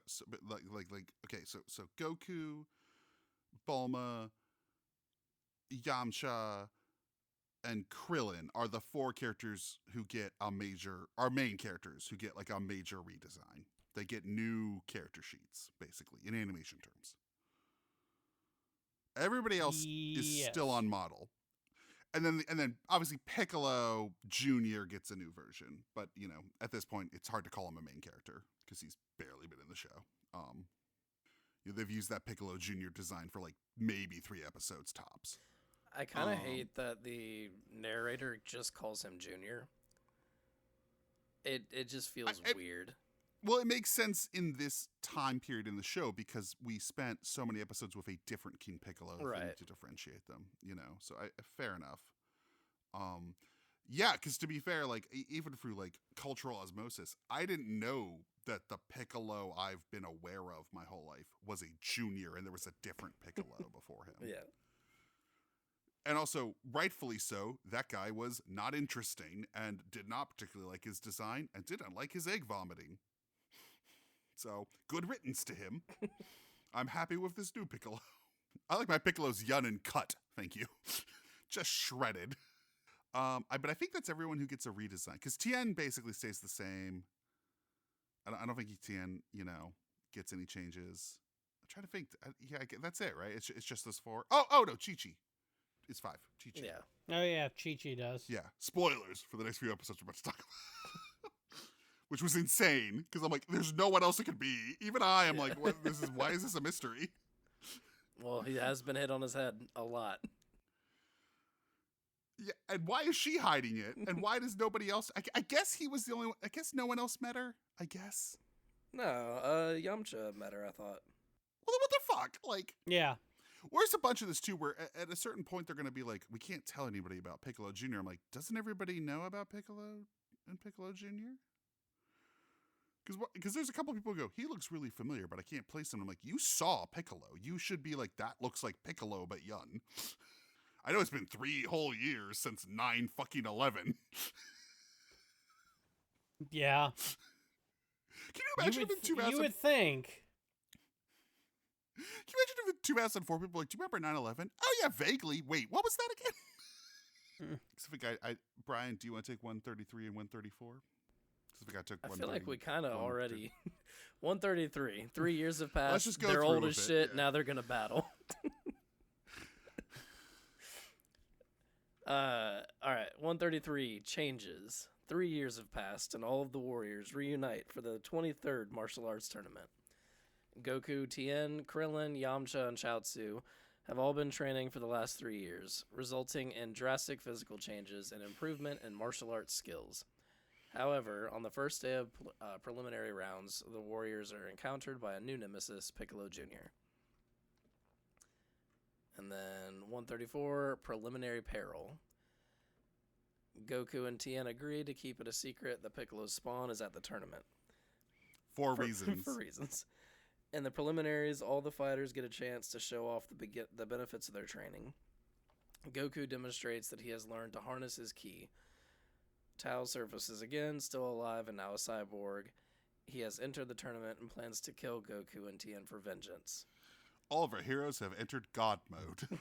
okay, so Goku, Bulma, Yamcha, and Krillin are the 4 characters who get our main characters who get like a major redesign. They get new character sheets, basically, in animation terms. Everybody else is still on model. And then obviously Piccolo Jr. gets a new version. But, at this point, it's hard to call him a main character because he's barely been in the show. They've used that Piccolo Jr. design for like maybe 3 episodes tops. I kind of hate that the narrator just calls him Junior. It just feels weird. Well, it makes sense in this time period in the show because we spent so many episodes with a different King Piccolo to differentiate them, So fair enough. Yeah, because to be fair, like even through like cultural osmosis, I didn't know that the Piccolo I've been aware of my whole life was a junior, and there was a different Piccolo before him. Yeah. And also, rightfully so, that guy was not interesting and did not particularly like his design and didn't like his egg vomiting. So, good riddance to him. I'm happy with this new Piccolo. I like my Piccolo's young and cut, thank you. Just shredded. But I think that's everyone who gets a redesign. Because Tien basically stays the same. I don't think Tien, gets any changes. I'm trying to think. Yeah, that's it, right? It's just those 4. Oh no, Chi-Chi. It's 5. Chi-Chi. Yeah. Oh yeah, Chi-Chi does. Yeah. Spoilers for the next few episodes we're about to talk about. Which was insane, because I'm like, there's no one else it could be. Even I'm like, why is this a mystery? Well, he has been hit on his head a lot. Yeah, and why is she hiding it? And why does nobody else? I guess he was the only one. I guess no one else met her. I guess. No, Yamcha met her, I thought. Well, what the fuck? Like, Yeah. where's a bunch of this too? Where at a certain point they're going to be like, we can't tell anybody about Piccolo Jr. I'm like, doesn't everybody know about Piccolo and Piccolo Jr.? Because there's a couple people who go, he looks really familiar, but I can't place him. I'm like, you saw Piccolo. You should be like, that looks like Piccolo, but young. I know it's been 3 whole years since 9/11. Yeah. Can you imagine if in 2000? You would think. Can you imagine if in 2004 people were like, do you remember 9/11? Oh yeah, vaguely. Wait, what was that again? Brian, do you want to take 133 and 134? I feel like we kind of already 133. 3 years have passed. Let's just go they're through old with as it, shit. yeah. Now they're gonna battle. All right, 133 changes. 3 years have passed, and all of the warriors reunite for the 23rd martial arts tournament. Goku, Tien, Krillin, Yamcha, and Chaozu have all been training for the last 3 years, resulting in drastic physical changes and improvement in martial arts skills. However, on the first day of preliminary rounds, the Warriors are encountered by a new nemesis, Piccolo Jr. And then 134, Preliminary Peril. Goku and Tien agree to keep it a secret that Piccolo's spawn is at the tournament. For reasons. For reasons. In the preliminaries, all the fighters get a chance to show off the benefits of their training. Goku demonstrates that he has learned to harness his ki. Tao surfaces again, still alive and now a cyborg. He has entered the tournament and plans to kill Goku and Tien for vengeance. All of our heroes have entered God mode.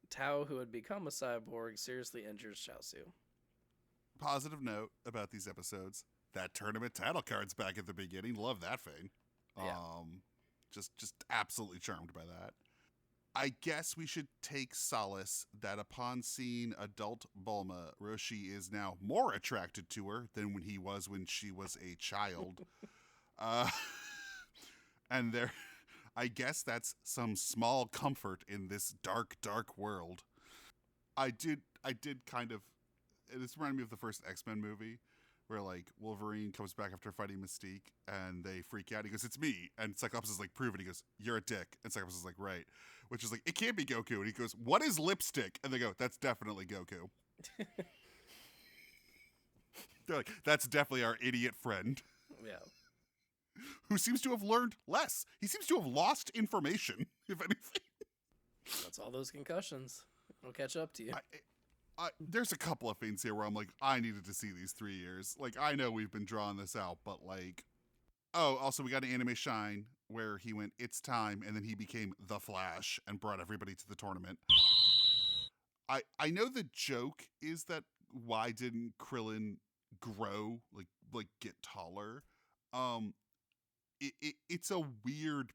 Tao, who had become a cyborg, seriously injures Chaozu. Positive note about these episodes: that tournament title card's back at the beginning. Love that thing. Yeah. Just absolutely charmed by that. I guess we should take solace that upon seeing adult Bulma, Roshi is now more attracted to her than when she was a child. And I guess that's some small comfort in this dark, dark world. I did kind of, this reminded me of the first X-Men movie, where like Wolverine comes back after fighting Mystique and they freak out. He goes, "It's me." And Cyclops is like, "Prove it." He goes, "You're a dick." And Cyclops is like, "Right." Which is like, "It can't be Goku." And he goes, "What is lipstick?" And they go, "That's definitely Goku." They're like, "That's definitely our idiot friend." Yeah. Who seems to have learned less. He seems to have lost information, if anything. That's all those concussions. It'll catch up to you. There's a couple of things here where I'm like, I needed to see these 3 years. Like, I know we've been drawing this out, but like, oh, also we got an anime Shine where he went, "It's time," and then he became the Flash and brought everybody to the tournament. I know the joke is that why didn't Krillin grow, like get taller? It's a weird,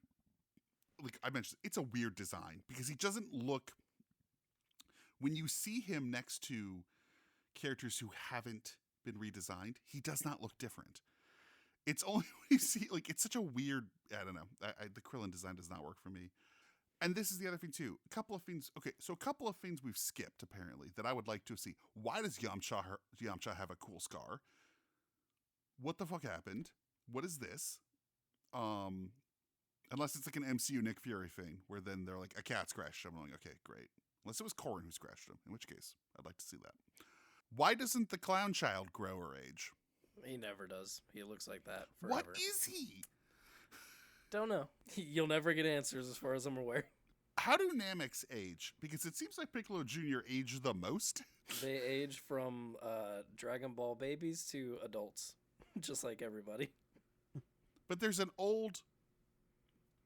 like I mentioned, it's a weird design because he doesn't look, when you see him next to characters who haven't been redesigned, he does not look different. It's only when you see, like, it's such a weird, I don't know, the Krillin design does not work for me. And this is the other thing too. A couple of things we've skipped apparently that I would like to see. Why does Yamcha have a cool scar? What the fuck happened? What is this? Unless it's like an MCU Nick Fury thing, where then they're like, a cat scratched him. I'm like, okay, great. Unless it was Corrin who scratched him, in which case I'd like to see that. Why doesn't the clown child grow or age? He never does. He looks like that forever. What is he? Don't know. You'll never get answers as far as I'm aware. How do Namex age? Because it seems like Piccolo Jr. aged the most. They age from Dragon Ball babies to adults, just like everybody. But there's an old,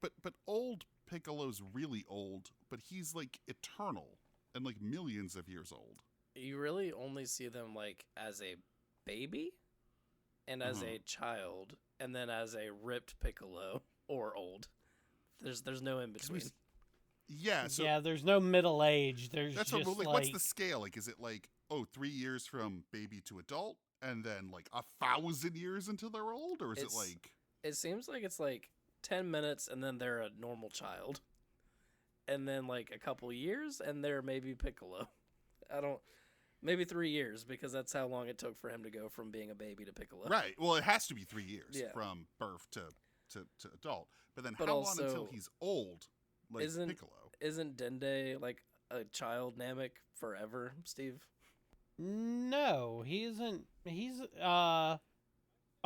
but old Piccolo's really old, but he's like eternal and like millions of years old. You really only see them like as a baby and as a child and then as a ripped Piccolo or old. There's no in between. Yeah, so yeah, there's no middle age. There's that's just what, like, like, what's the scale? Like, is it like, 3 years from baby to adult, and then like 1,000 years until they're old, or is it like? It seems like it's like 10 minutes and then they're a normal child, and then like a couple years and they're maybe Piccolo. Maybe 3 years, because that's how long it took for him to go from being a baby to Piccolo. Right. Well, it has to be 3 years Yeah. from birth to adult. But then But how also, long until he's old, like Piccolo? Isn't Dende like a child Namek forever, Steve? no, he isn't. He's by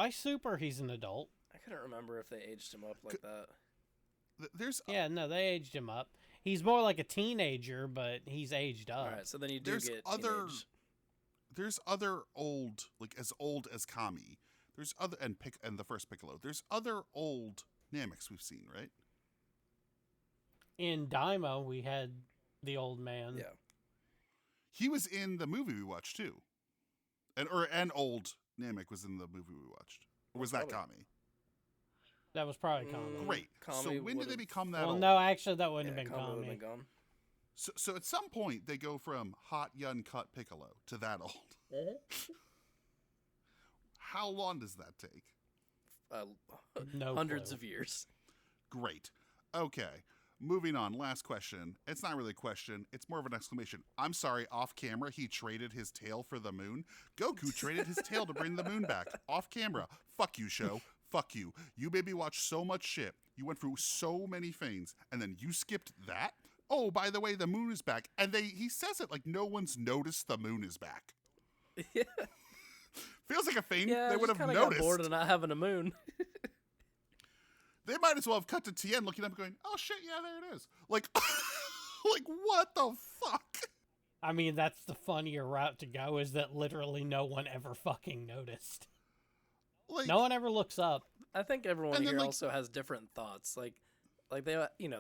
Super, he's an adult. I couldn't remember if they aged him up like that. There's Yeah, no, they aged him up. He's more like a teenager, but he's aged up. All right, so then you do there's get other teenage. there's other old, like as old as Kami. There's other and the first Piccolo. There's other old Namex we've seen, right? In Daima, we had the old man. Yeah. He was in the movie we watched too, and old Namek was in the movie we watched. Or was that Kami? That was probably Kami. Great. So Kami when did they would've- become that Well, old? no, actually, that wouldn't Yeah, have been Kami would've Kami. been gone. So at some point they go from hot young cut Piccolo to that old. How long does that take? No Hundreds clue. of years. Great. Okay. Moving on, last question. It's not really a question. It's more of an exclamation. I'm sorry, off camera, he traded his tail for the moon. Goku traded his tail to bring the moon back. Off camera. Fuck you, show. Fuck you. You made me watch so much shit. You went through so many things, and then you skipped that? Oh, by the way, the moon is back. And he says it like no one's noticed the moon is back. Yeah. Feels like a thing Yeah, they would have got noticed. bored of not having a moon. They might as well have cut to Tien looking up and going, oh shit, yeah, there it is. Like, like what the fuck? I mean, that's the funnier route to go, is that literally no one ever fucking noticed. Like, No one ever looks up. I think everyone And then, here like- also has different thoughts. Like they,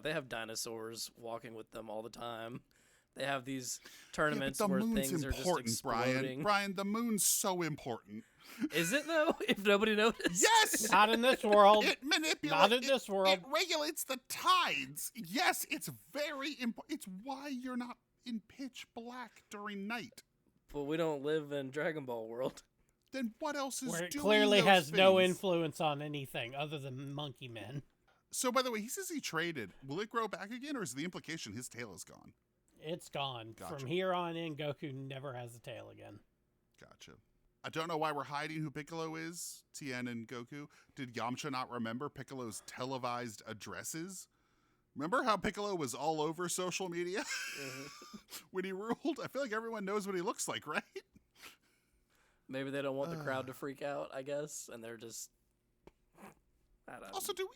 they have dinosaurs walking with them all the time. They have these tournaments yeah, but the where moon's things are just important, exploding. Brian, the moon's so important. Is it though? If nobody noticed? Yes! Not in this world. It manipulates. Not in this world. It regulates the tides. Yes, it's very important. It's why you're not in pitch black during night. But we don't live in Dragon Ball world. Then what else is Where it doing clearly those has no things? influence on anything other than monkey men. So, by the way, he says he traded. Will it grow back again, or is the implication his tail is gone? It's gone. Gotcha. From here on in, Goku never has a tail again. Gotcha. I don't know why we're hiding who Piccolo is, Tien and Goku. Did Yamcha not remember Piccolo's televised addresses? Remember how Piccolo was all over social media when he ruled? I feel like everyone knows what he looks like, right? Maybe they don't want the crowd to freak out, I guess, and they're just. I don't know. Also, do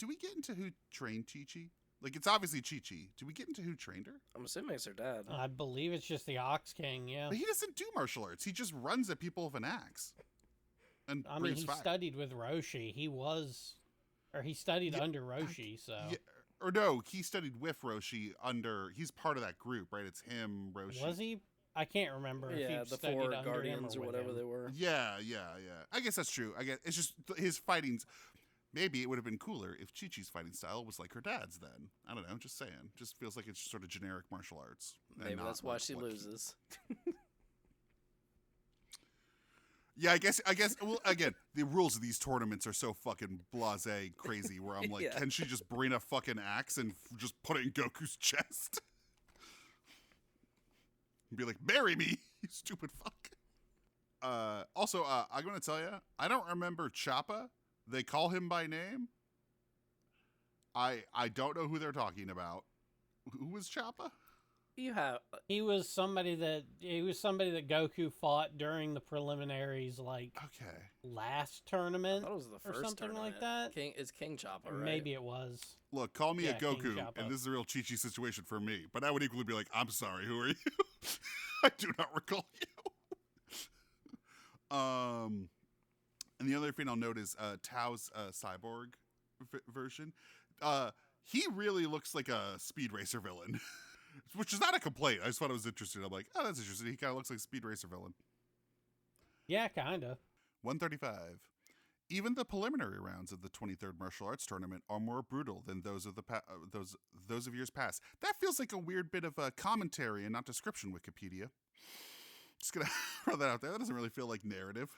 we get into who trained Chi-Chi? Like, it's obviously Chi-Chi. Do we get into who trained her? I'm assuming it's her dad. I believe it's just the Ox King, yeah. But he doesn't do martial arts. He just runs at people with an axe. And I mean, breathes he fire. studied with Roshi. He studied under Roshi, so. Yeah, or no, he studied with Roshi under. He's part of that group, right? It's him, Roshi. Was he? I can't remember if Yeah, he the studied four under guardians him or with whatever him. they were. Yeah. I guess that's true. I guess it's just his fighting's. Maybe it would have been cooler if Chi-Chi's fighting style was like her dad's. Then I don't know. Just saying. Just feels like it's just sort of generic martial arts. and Maybe not that's why like she what- loses. Yeah, I guess. Well, again, the rules of these tournaments are so fucking blasé, crazy. Where I'm like, Yeah. can she just bring a fucking axe and just put it in Goku's chest? And be like, marry me, you stupid fuck. Also, I'm gonna tell you, I don't remember Choppa. They call him by name. I don't know who they're talking about. Who was Choppa? You have. He was somebody that Goku fought during the preliminaries, like Okay. last I tournament thought it was the or first something tournament. like that. It's King Choppa, Or right? maybe it was. Look, call me Yeah, a King Goku, Choppa. and this is a real Chi-Chi situation for me. But I would equally be like, I'm sorry, who are you? I do not recall you. And the other thing I'll note is Tao's cyborg version. He really looks like a Speed Racer villain, which is not a complaint. I just thought it was interesting. I'm like, oh, that's interesting. He kind of looks like a Speed Racer villain. Yeah, kinda. 135. Even the preliminary rounds of the 23rd Martial Arts Tournament are more brutal than those of those of years past. That feels like a weird bit of commentary and not description, Wikipedia. Just gonna throw that out there. That doesn't really feel like narrative.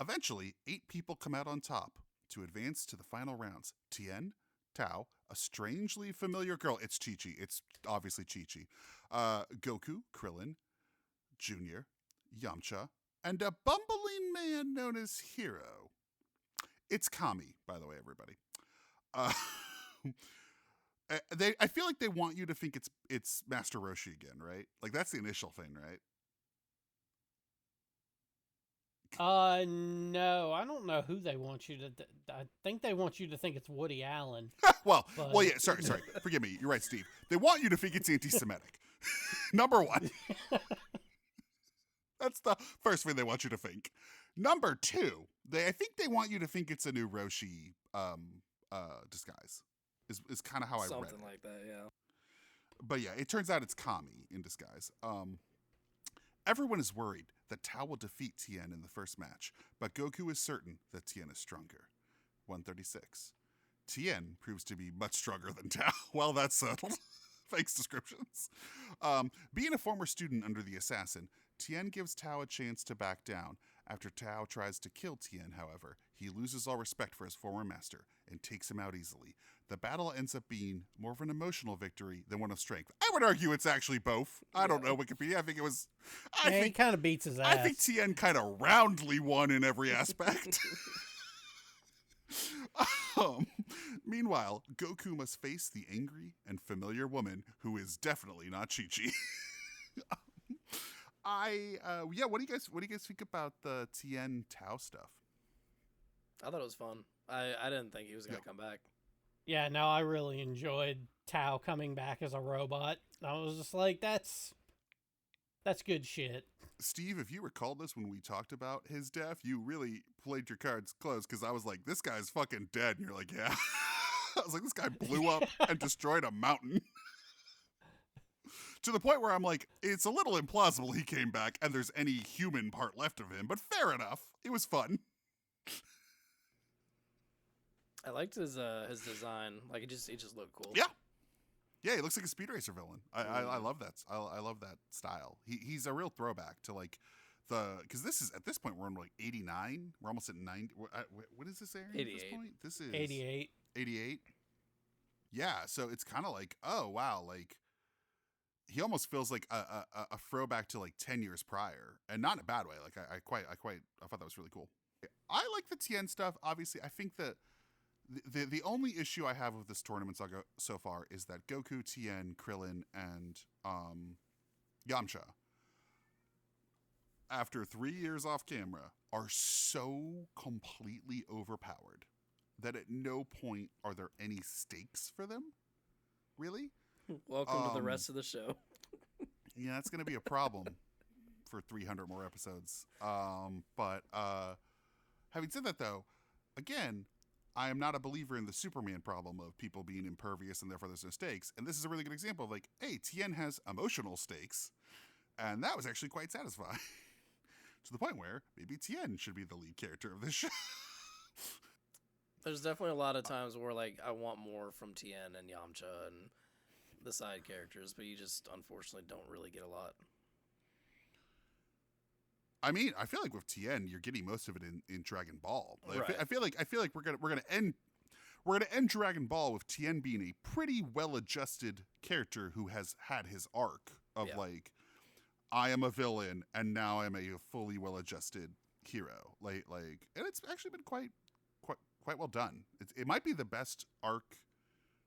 Eventually, 8 people come out on top to advance to the final rounds. Tien, Tao, a strangely familiar girl. It's Chi-Chi. It's obviously Chi-Chi. Goku, Krillin, Junior, Yamcha, and a bumbling man known as Hero. It's Kami, by the way, everybody. I feel like they want you to think it's Master Roshi again, right? Like that's the initial thing, right? No, I don't know who they want you to. I think they want you to think it's Woody Allen. well, But- yeah. Sorry. Forgive me. You're right, Steve. They want you to think it's anti-Semitic. Number 1. That's the first thing they want you to think. Number 2, I think they want you to think it's a new Roshi disguise. Is kind of how I read Something it. like that, yeah. But yeah, it turns out it's Kami in disguise. Everyone is worried that Tao will defeat Tien in the first match, but Goku is certain that Tien is stronger. 136. Tien proves to be much stronger than Tao. Well, that's settled. Thanks, descriptions. Being a former student under the assassin, Tien gives Tao a chance to back down, After Tao tries to kill Tien, however, he loses all respect for his former master and takes him out easily. The battle ends up being more of an emotional victory than one of strength. I would argue it's actually both. I don't know Wikipedia. I think it was. He kind of beats his ass. I think Tien kind of roundly won in every aspect. Meanwhile, Goku must face the angry and familiar woman who is definitely not Chi-Chi. What do you guys think about the Tien Tao stuff? I thought it was fun. I didn't think he was gonna come back. Yeah, no, I really enjoyed Tao coming back as a robot. I was just like, that's good shit. Steve, if you recalled this when we talked about his death, you really played your cards close, because I was like, this guy's fucking dead. And you're like, yeah. I was like, this guy blew up and destroyed a mountain. To the point where I'm like, it's a little implausible he came back and there's any human part left of him, but fair enough. It was fun. I liked his design. Like, it just looked cool. Yeah. Yeah, he looks like a Speed Racer villain. I love that. I love that style. He's a real throwback to like because this is, at this point, we're in like 89. We're almost at 90. What is this area 88. at this point? This is 88. 88. Yeah, so it's kind of like, oh wow, like he almost feels like a throwback to like 10 years prior, and not in a bad way. Like I thought that was really cool. I like the Tien stuff. Obviously, I think that the only issue I have with this tournament saga so far is that Goku, Tien, Krillin, and Yamcha, after 3 years off camera, are so completely overpowered that at no point are there any stakes for them. Really? Welcome to the rest of the show. Yeah, that's going to be a problem for 300 more episodes. But having said that, though, again, I am not a believer in the Superman problem of people being impervious and therefore there's no stakes. And this is a really good example of like, hey, Tien has emotional stakes. And that was actually quite satisfying. To the point where maybe Tien should be the lead character of this show. There's definitely a lot of times where like I want more from Tien and Yamcha and the side characters, but you just unfortunately don't really get a lot. I mean, I feel like with Tien, you're getting most of it in Dragon Ball. Like, Right. I feel like we're gonna end Dragon Ball with Tien being a pretty well-adjusted character who has had his arc of like, I am a villain and now I'm a fully well-adjusted hero. Like, and it's actually been quite well done. It might be the best arc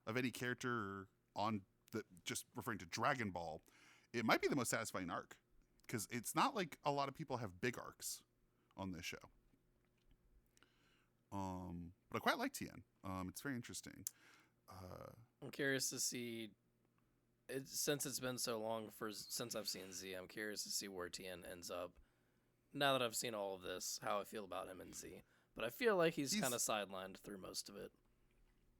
of any character on the, just referring to Dragon Ball. It might be the most satisfying arc. Because it's not like a lot of people have big arcs on this show. But I quite like Tien. It's very interesting. I'm curious to see, since it's been so long since I've seen Z, I'm curious to see where Tien ends up. Now that I've seen all of this, how I feel about him in Z. But I feel like he's kind of sidelined through most of it.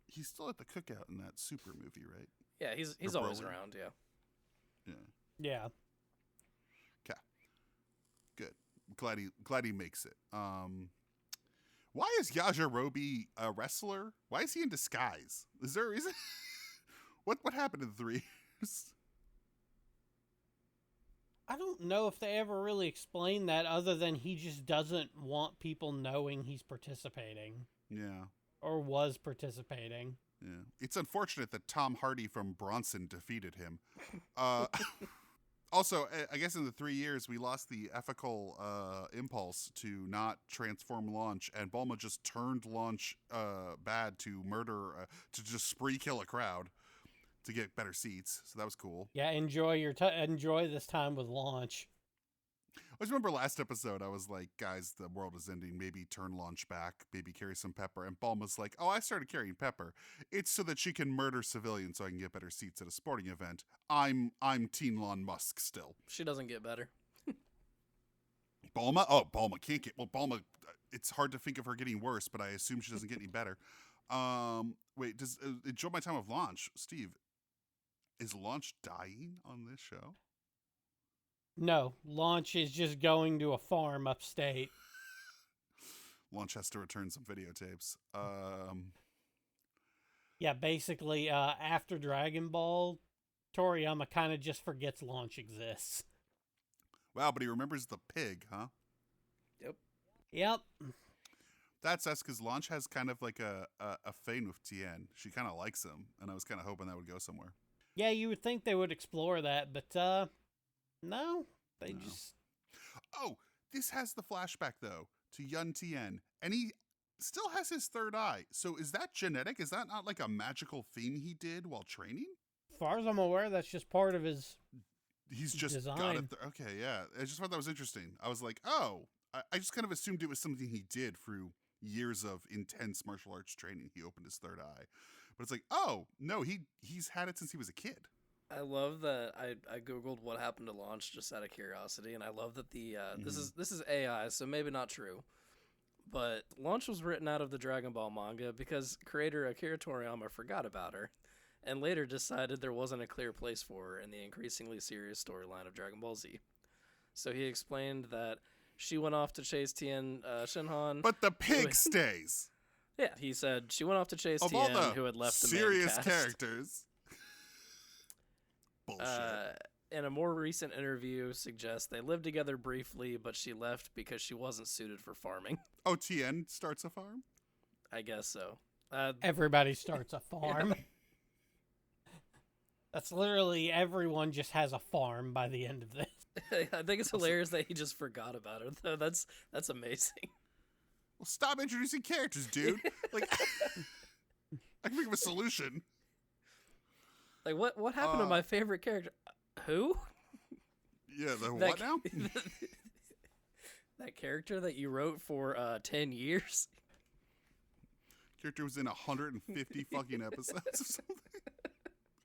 He's still at the cookout in that Super movie, right? Yeah, he's always around, yeah. Yeah. Okay. Good. Glad he makes it. Why is Yajirobe a wrestler? Why is he in disguise? Is there a reason? What happened in the 3 years? I don't know if they ever really explain that, other than he just doesn't want people knowing he's participating. Yeah. Or was participating. Yeah. It's unfortunate that Tom Hardy from Bronson defeated him. Also, I guess in the 3 years, we lost the ethical impulse to not transform Launch, and Bulma just turned Launch bad to murder, to just spree kill a crowd to get better seats. So that was cool. Yeah, enjoy this time with Launch. I just remember last episode, I was like, guys, the world is ending. Maybe turn Launch back. Maybe carry some pepper. And Bulma's like, oh, I started carrying pepper. It's so that she can murder civilians so I can get better seats at a sporting event. I'm Teen Elon Musk still. She doesn't get better. Bulma? Oh, Bulma can't get... Well, Bulma, it's hard to think of her getting worse, but I assume she doesn't get any better. Wait, enjoy my time with Launch. Steve, is Launch dying on this show? No, Launch is just going to a farm upstate. Launch has to return some videotapes. Yeah, basically, after Dragon Ball, Toriyama kind of just forgets Launch exists. Wow, but he remembers the pig, huh? Yep. Yep. That's us, because Launch has kind of like a feign with Tien. She kind of likes him, and I was kind of hoping that would go somewhere. Yeah, you would think they would explore that, but no. They No. just... Oh, this has the flashback, though, to Yun Tien, and he still has his third eye. So is that genetic? Is that not like a magical thing he did while training? As far as I'm aware, that's just part of his He's just got design. it. Okay, yeah. I just thought that was interesting. I was like, oh, I just kind of assumed it was something he did through years of intense martial arts training. He opened his third eye. But it's like, oh, no, he's had it since he was a kid. I love that I googled what happened to Launch just out of curiosity, and I love that the this is AI, so maybe not true, but Launch was written out of the Dragon Ball manga because creator Akira Toriyama forgot about her, and later decided there wasn't a clear place for her in the increasingly serious storyline of Dragon Ball Z. So he explained that she went off to chase Tien Shinhan. But the pig stays. Yeah, he said she went off to chase Of Tien, all the who had left the main serious cast. characters. Bullshit. In a more recent interview, suggests they lived together briefly, but she left because she wasn't suited for farming. Oh, Tien starts a farm? I guess so. Everybody starts a farm. That's literally everyone just has a farm by the end of this. I think it's hilarious that he just forgot about her, though. That's amazing. Well, stop introducing characters, dude. Like, I can think of a solution. Like, what happened to my favorite character? Who? Yeah, what now? That character that you wrote for 10 years? Character was in 150 fucking episodes or something.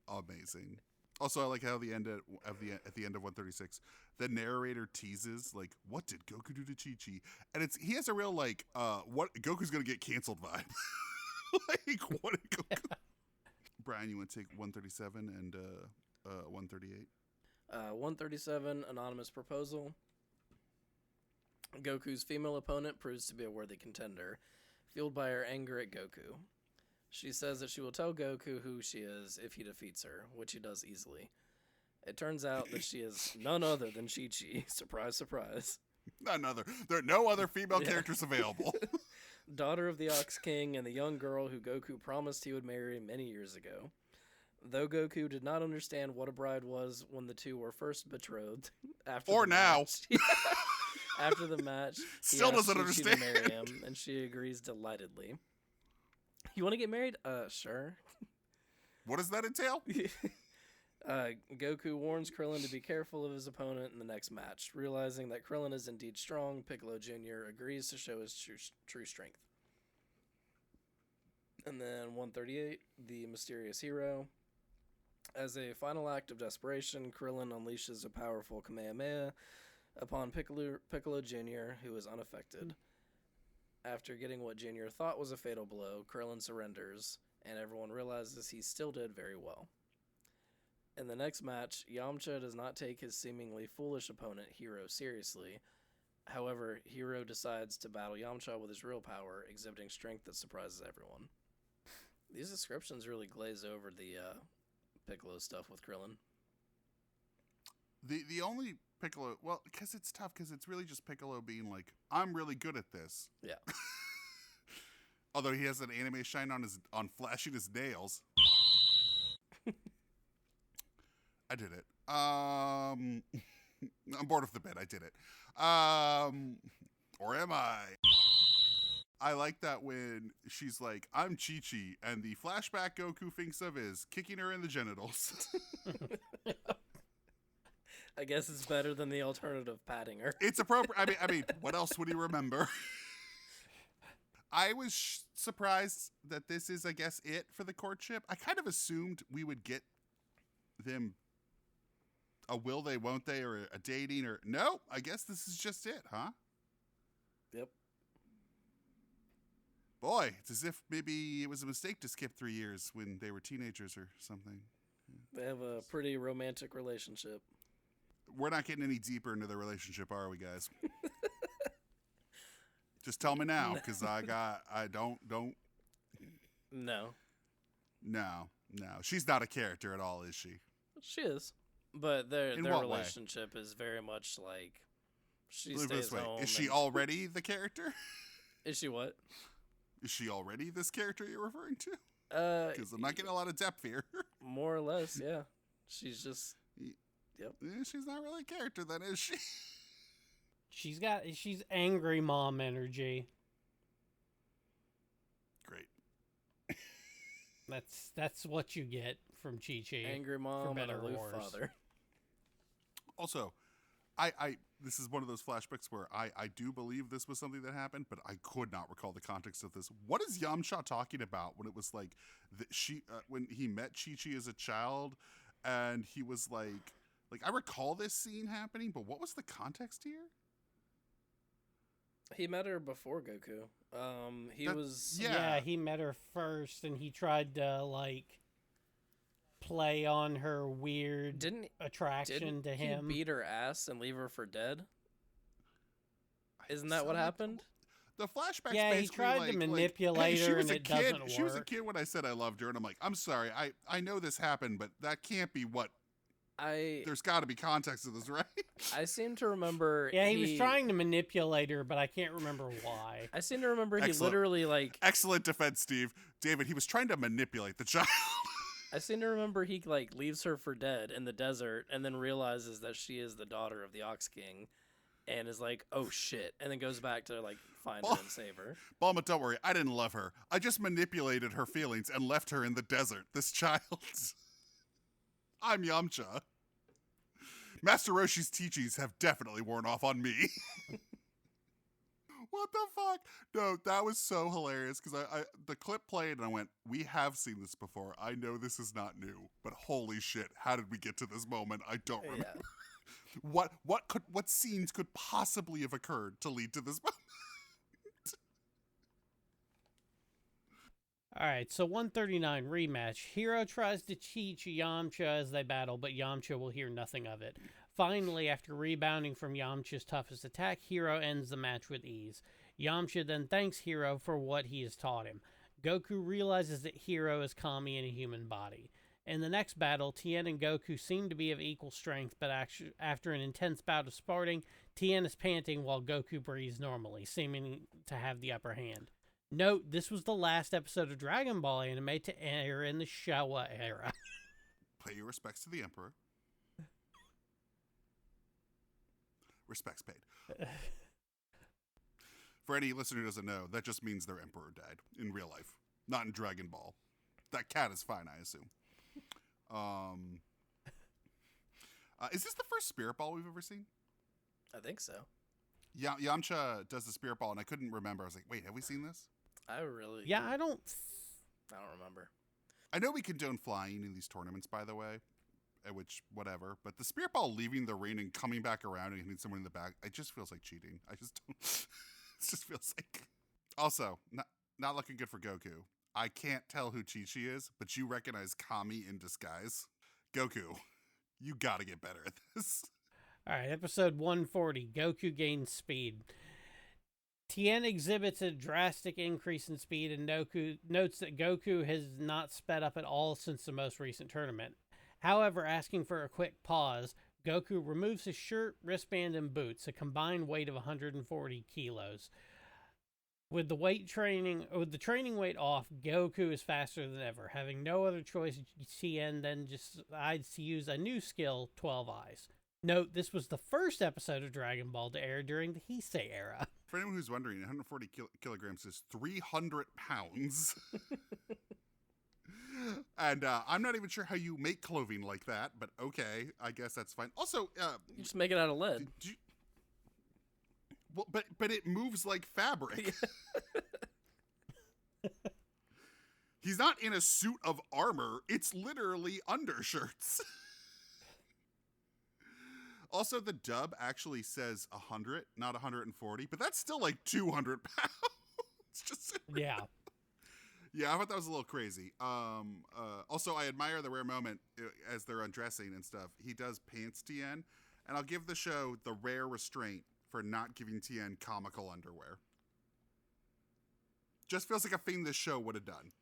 Amazing. Also, I like how the end at the end of 136, the narrator teases like, "What did Goku do to Chi-Chi?" And he has a real like, what Goku's gonna get canceled vibe. Like, what did Goku? Brian, you want to take 137 and 138? 137, anonymous proposal. Goku's female opponent proves to be a worthy contender, fueled by her anger at Goku. She says that she will tell Goku who she is if he defeats her, which he does easily. It turns out that she is none other than Chi-Chi. Surprise, surprise. None other. There are no other female characters available. Daughter of the Ox King and the young girl who Goku promised he would marry many years ago. Though Goku did not understand what a bride was when the two were first betrothed, or now. After the match, still doesn't Chi-Chi understand. to marry him, and she agrees delightedly. You want to get married? Sure. What does that entail? Goku warns Krillin to be careful of his opponent in the next match. Realizing that Krillin is indeed strong, Piccolo Jr. agrees to show his true strength. And then 138, the mysterious hero. As a final act of desperation, Krillin unleashes a powerful Kamehameha upon Piccolo Jr., who is unaffected. After getting what Jr. thought was a fatal blow, Krillin surrenders, and everyone realizes he still did very well. In the next match, Yamcha does not take his seemingly foolish opponent, Hero, seriously. However, Hero decides to battle Yamcha with his real power, exhibiting strength that surprises everyone. These descriptions really glaze over the Piccolo stuff with Krillin. The only Piccolo, well, because it's tough, because it's really just Piccolo being like, I'm really good at this. Yeah. Although he has an anime shine on flashing his nails. I did it. I'm bored of the bit. I did it. Or am I? I like that when she's like, I'm Chi-Chi, and the flashback Goku thinks of is kicking her in the genitals. I guess it's better than the alternative, patting her. It's appropriate. I mean, what else would he remember? I was surprised that this is, I guess, it for the courtship. I kind of assumed we would get them a will they, won't they, or a dating, or no. I guess this is just it, huh? Yep. Boy, it's as if maybe it was a mistake to skip 3 years when they were teenagers or something. They have a pretty romantic relationship. We're not getting any deeper into the relationship, are we, guys? Just tell me now, because I don't. No. No. She's not a character at all, is she? She is. But their In what way? relationship is very much like She Let me put it stays this way. home. Is she and- already the character? Is she what? Is she already this character you're referring to? Because I'm not getting a lot of depth here. More or less, yeah. She's just. Yep. She's not really a character then, is she? She's angry mom energy. Great. That's what you get from Chi-Chi. Angry mom and better or aloof worse. father. Also, this is one of those flashbacks where I do believe this was something that happened, but I could not recall the context of this. What is Yamcha talking about when it was like when he met Chi-Chi as a child, and he was like I recall this scene happening, but what was the context here? He met her before Goku. Yeah, he met her first, and he tried to play on her weird attraction to him. He beat her ass and leave her for dead? Isn't that what happened? The flashbacks. Yeah, he tried to manipulate her, and it doesn't work. She was a kid when I said I loved her, and I'm like, I'm sorry, I know this happened, but that can't be what. There's got to be context to this, right? I seem to remember. Yeah, he was trying to manipulate her, but I can't remember why. I seem to remember he Excellent. literally Excellent defense, Steve. David, he was trying to manipulate the child. I seem to remember he leaves her for dead in the desert, and then realizes that she is the daughter of the Ox King, and is like, oh shit, and then goes back to find her and save her. Bulma, don't worry, I didn't love her. I just manipulated her feelings and left her in the desert. This child. I'm Yamcha. Master Roshi's teachings have definitely worn off on me. What the fuck? No, that was so hilarious because the clip played and I went, we have seen this before. I know this is not new, but holy shit, how did we get to this moment? I don't remember. Yeah. What scenes could possibly have occurred to lead to this moment? Alright, so 139 rematch. Hiro tries to teach Yamcha as they battle, but Yamcha will hear nothing of it. Finally, after rebounding from Yamcha's toughest attack, Hiro ends the match with ease. Yamcha then thanks Hiro for what he has taught him. Goku realizes that Hiro is Kami in a human body. In the next battle, Tien and Goku seem to be of equal strength, but after an intense bout of sparring, Tien is panting while Goku breathes normally, seeming to have the upper hand. Note, this was the last episode of Dragon Ball anime to air in the Showa era. Pay your respects to the Emperor. Respects paid. For any listener who doesn't know, that just means their Emperor died in real life, not in Dragon Ball. That cat is fine, I assume. Is this the first Spirit Ball we've ever seen? I think so. Yeah, Yamcha does the Spirit Ball, and I couldn't remember. I was like, wait, have we seen this? Yeah, I don't remember. I know we condone flying in these tournaments, by the way, which, whatever. But the Spirit Ball leaving the ring and coming back around and hitting someone in the back, it just feels like cheating. I just don't. It just feels like. Also, not looking good for Goku. I can't tell who Chi-Chi is, but you recognize Kami in disguise. Goku, you gotta get better at this. Alright, episode 140, Goku gains speed. Tien exhibits a drastic increase in speed and notes that Goku has not sped up at all since the most recent tournament. However, asking for a quick pause, Goku removes his shirt, wristband, and boots, a combined weight of 140 kilos. With the training weight off, Goku is faster than ever. Having no other choice, Tien then decides to use a new skill, 12 Eyes. Note, this was the first episode of Dragon Ball to air during the Heisei era. For anyone who's wondering, 140 kilograms is 300 pounds. And I'm not even sure how you make clothing like that, but okay, I guess that's fine. Also, you just make it out of lead. Well, but it moves like fabric. He's not in a suit of armor. It's literally undershirts. Also, the dub actually says 100, not 140, but that's still like 200 pounds. Just yeah. Yeah, I thought that was a little crazy. Also, I admire the rare moment as they're undressing and stuff. He does pants Tien, and I'll give the show the rare restraint for not giving Tien comical underwear. Just feels like a thing this show would have done.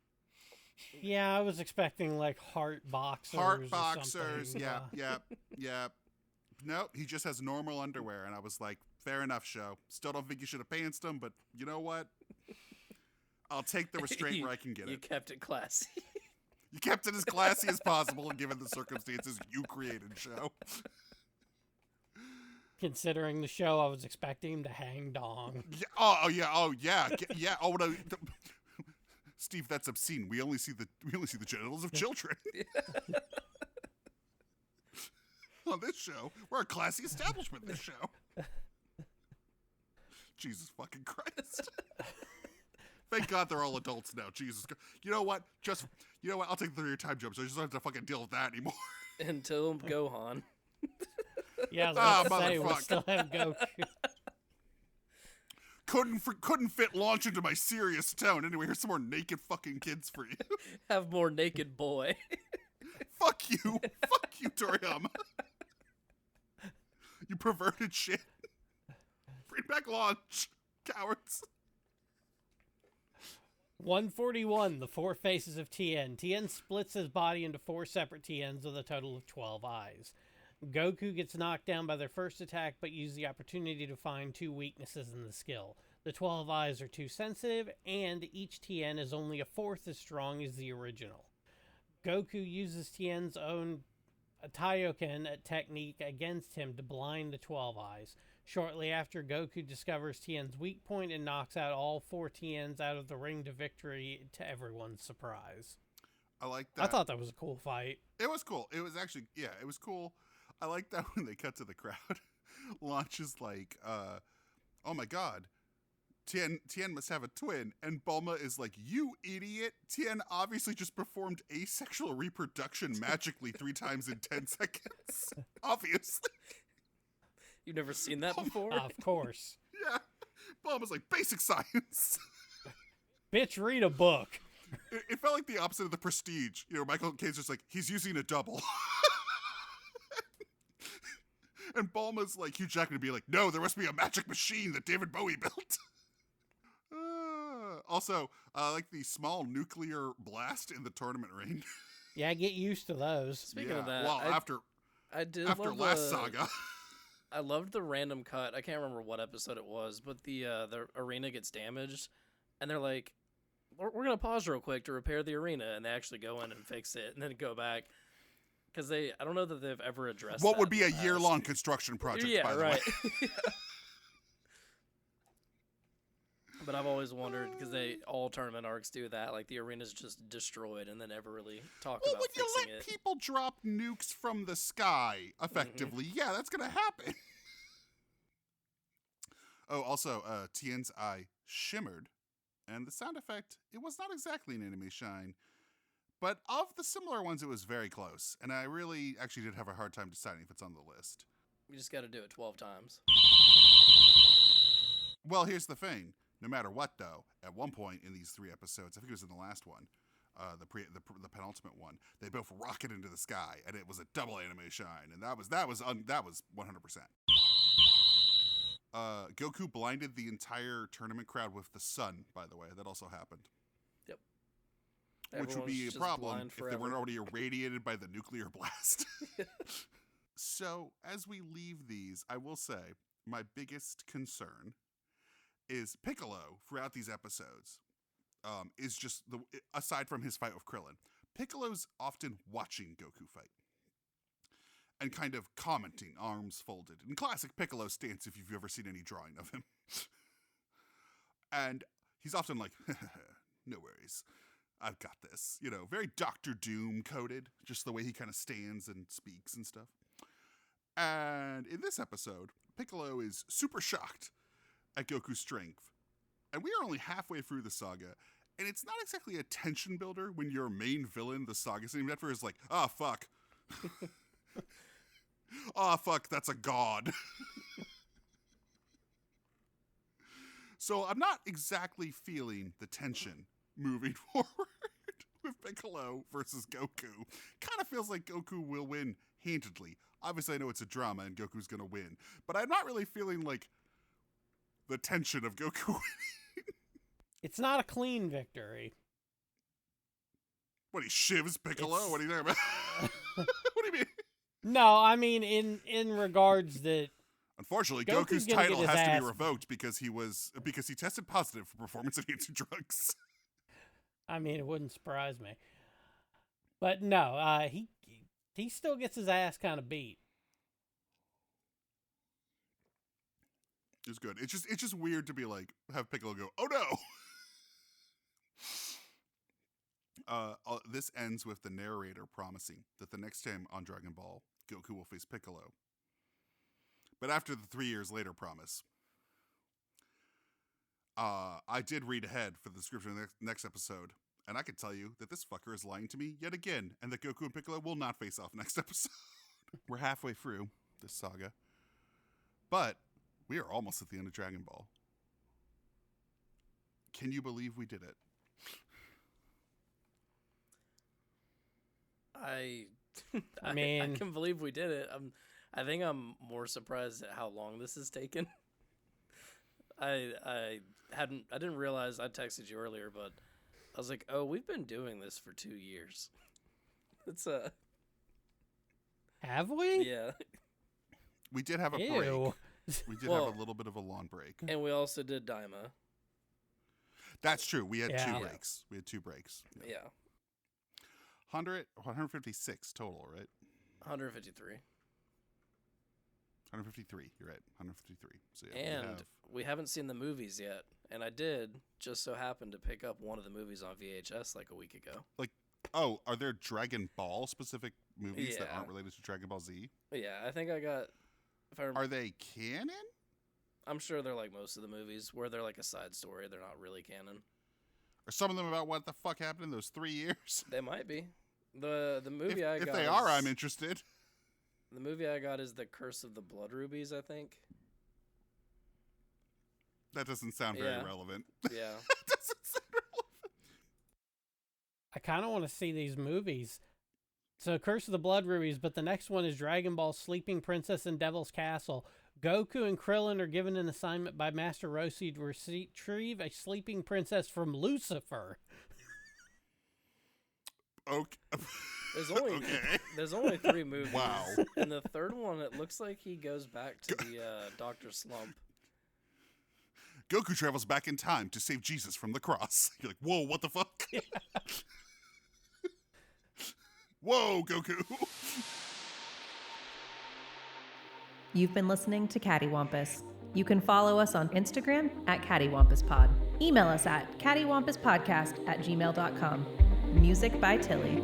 Yeah, I was expecting like heart boxers. Heart boxers, or something. yeah. Nope, he just has normal underwear, and I was like, Fair enough, show. Still don't think you should have pantsed him, but you know what? I'll take the restraint where I can get You it. kept it classy. You kept it as classy as possible, given the circumstances you created, show. Considering the show, I was expecting him to hang dong. Yeah, yeah. Oh no, Steve, that's obscene. We only see the genitals of children. On this show, we're a classy establishment. This show. Jesus fucking Christ. Thank God they're all adults now. Jesus. You know what? I'll take the 3-year time jump, so I just don't have to fucking deal with that anymore. Until Gohan. Yeah, I was about to say, we still have Goku. Couldn't fit launch into my serious tone. Anyway, here's some more naked fucking kids for you. Have more naked boy. Fuck you. Fuck you, Toriyama. You perverted shit. Bring back launch. Cowards. 141, the 4 faces of Tien. Tien splits his body into 4 separate Tiens with a total of 12 eyes. Goku gets knocked down by their first attack, but uses the opportunity to find 2 weaknesses in the skill. The 12 eyes are too sensitive, and each Tien is only a 4th as strong as the original. Goku uses Tien's own Taioken technique against him to blind the 12 eyes. Shortly after, Goku discovers Tien's weak point and knocks out all 4 Tiens out of the ring to victory, to everyone's surprise. I like that. I thought that was a cool fight. It was cool. It was actually, yeah, it was cool. I like that when they cut to the crowd. Launch is like, oh my God, Tien must have a twin. And Bulma is like, you idiot. Tien obviously just performed asexual reproduction magically 3 times in 10 seconds. Obviously. You've never seen that before? Of course. Yeah. Bulma's like, basic science. Bitch, read a book. It felt like the opposite of The Prestige. You know, Michael Caine's just like, he's using a double. And Bulma's like, Hugh Jackman would be like, no, there must be a magic machine that David Bowie built. Also, like the small nuclear blast in the tournament ring. Yeah, get used to those. Speaking of that, well, I did after love last Saga. I loved the random cut. I can't remember what episode it was, but the arena gets damaged, and they're like, we're going to pause real quick to repair the arena, and they actually go in and fix it, and then go back. Because I don't know that they've ever addressed What that would be in a the year-long construction project, yeah, by the right. way. But I've always wondered, because all tournament arcs do that, like the arena's just destroyed and then never really talk Well, about when you fixing let it. people drop nukes from the sky, effectively, yeah, that's going to happen. Oh, also, Tien's eye shimmered, and the sound effect, it was not exactly an anime shine, but of the similar ones, it was very close, and I really actually did have a hard time deciding if it's on the list. You just got to do it 12 times. Well, here's the thing. No matter what, though, at one point in these 3 episodes, I think it was in the last one, the penultimate one, they both rocket into the sky, and it was a double anime shine, and that was 100%. Goku blinded the entire tournament crowd with the sun, by the way. That also happened. Yep. Which would be a Everyone's just problem blind if they forever. weren't already irradiated by the nuclear blast. So, as we leave these, I will say my biggest concern is Piccolo throughout these episodes. Is just aside from his fight with Krillin, Piccolo's often watching Goku fight and kind of commenting, arms folded, in classic Piccolo stance if you've ever seen any drawing of him. And he's often like, no worries, I've got this. You know, very Doctor Doom coded, just the way he kind of stands and speaks and stuff. And in this episode, Piccolo is super shocked at Goku's strength. And we are only halfway through the saga, and it's not exactly a tension builder when your main villain, the saga's named after, is like, ah, fuck. Ah, fuck, that's a god. So I'm not exactly feeling the tension moving forward with Piccolo versus Goku. Kind of feels like Goku will win handedly. Obviously, I know it's a drama and Goku's going to win, but I'm not really feeling like the tension of Goku winning. It's not a clean victory. What, he shivs Piccolo? What are you talking about? What do you mean? No, I mean in regards that Unfortunately, Goku's Goku's gonna title get his has to ass- be revoked because he tested positive for performance-enhancing drugs. I mean, it wouldn't surprise me. But no, he still gets his ass kind of beat. It's good. It's just weird to be like, have Piccolo go, oh no. This ends with the narrator promising that the next time on Dragon Ball, Goku will face Piccolo. But after the 3 years later promise, I did read ahead for the description of the next episode, and I can tell you that this fucker is lying to me yet again, and that Goku and Piccolo will not face off next episode. We're halfway through this saga, but we are almost at the end of Dragon Ball. Can you believe we did it? I mean- can believe we did it. I think I'm more surprised at how long this has taken. I didn't realize. I texted you earlier, but I was like, oh, we've been doing this for 2 years. It's Have we? yeah. We did have a Ew. break. We did Well- have a little bit of a lawn break. And we also did Daima. That's true. We had Yeah. two breaks. We had 2 breaks. Yeah. 156 total, right? 153. 153. You're right. 153. So yeah, And we haven't seen the movies yet. And I did just so happen to pick up one of the movies on VHS like a week ago. oh, are there Dragon Ball specific movies that Yeah. aren't related to Dragon Ball Z? Yeah, I think I got. If I remember, Are they canon? I'm sure they're like most of the movies where they're like a side story. They're not really canon. Are some of them about what the fuck happened in those 3 years? They might be. The movie I if got. they are, is- I'm interested. The movie I got is The Curse of the Blood Rubies, I think. That doesn't sound very Yeah. relevant. Yeah. That doesn't sound relevant. I kind of want to see these movies. So, Curse of the Blood Rubies, but the next one is Dragon Ball Sleeping Princess and Devil's Castle. Goku and Krillin are given an assignment by Master Roshi to retrieve a sleeping princess from Lucifer. Okay. Okay. There's only 3 movies. Wow. And the third one, it looks like he goes back to the Dr. Slump. Goku travels back in time to save Jesus from the cross. You're like, whoa, what the fuck? Whoa, Goku. You've been listening to Cattywampus. You can follow us on Instagram at CattyWampusPod. Email us at cattywampuspodcast@gmail.com. Music by Tilly.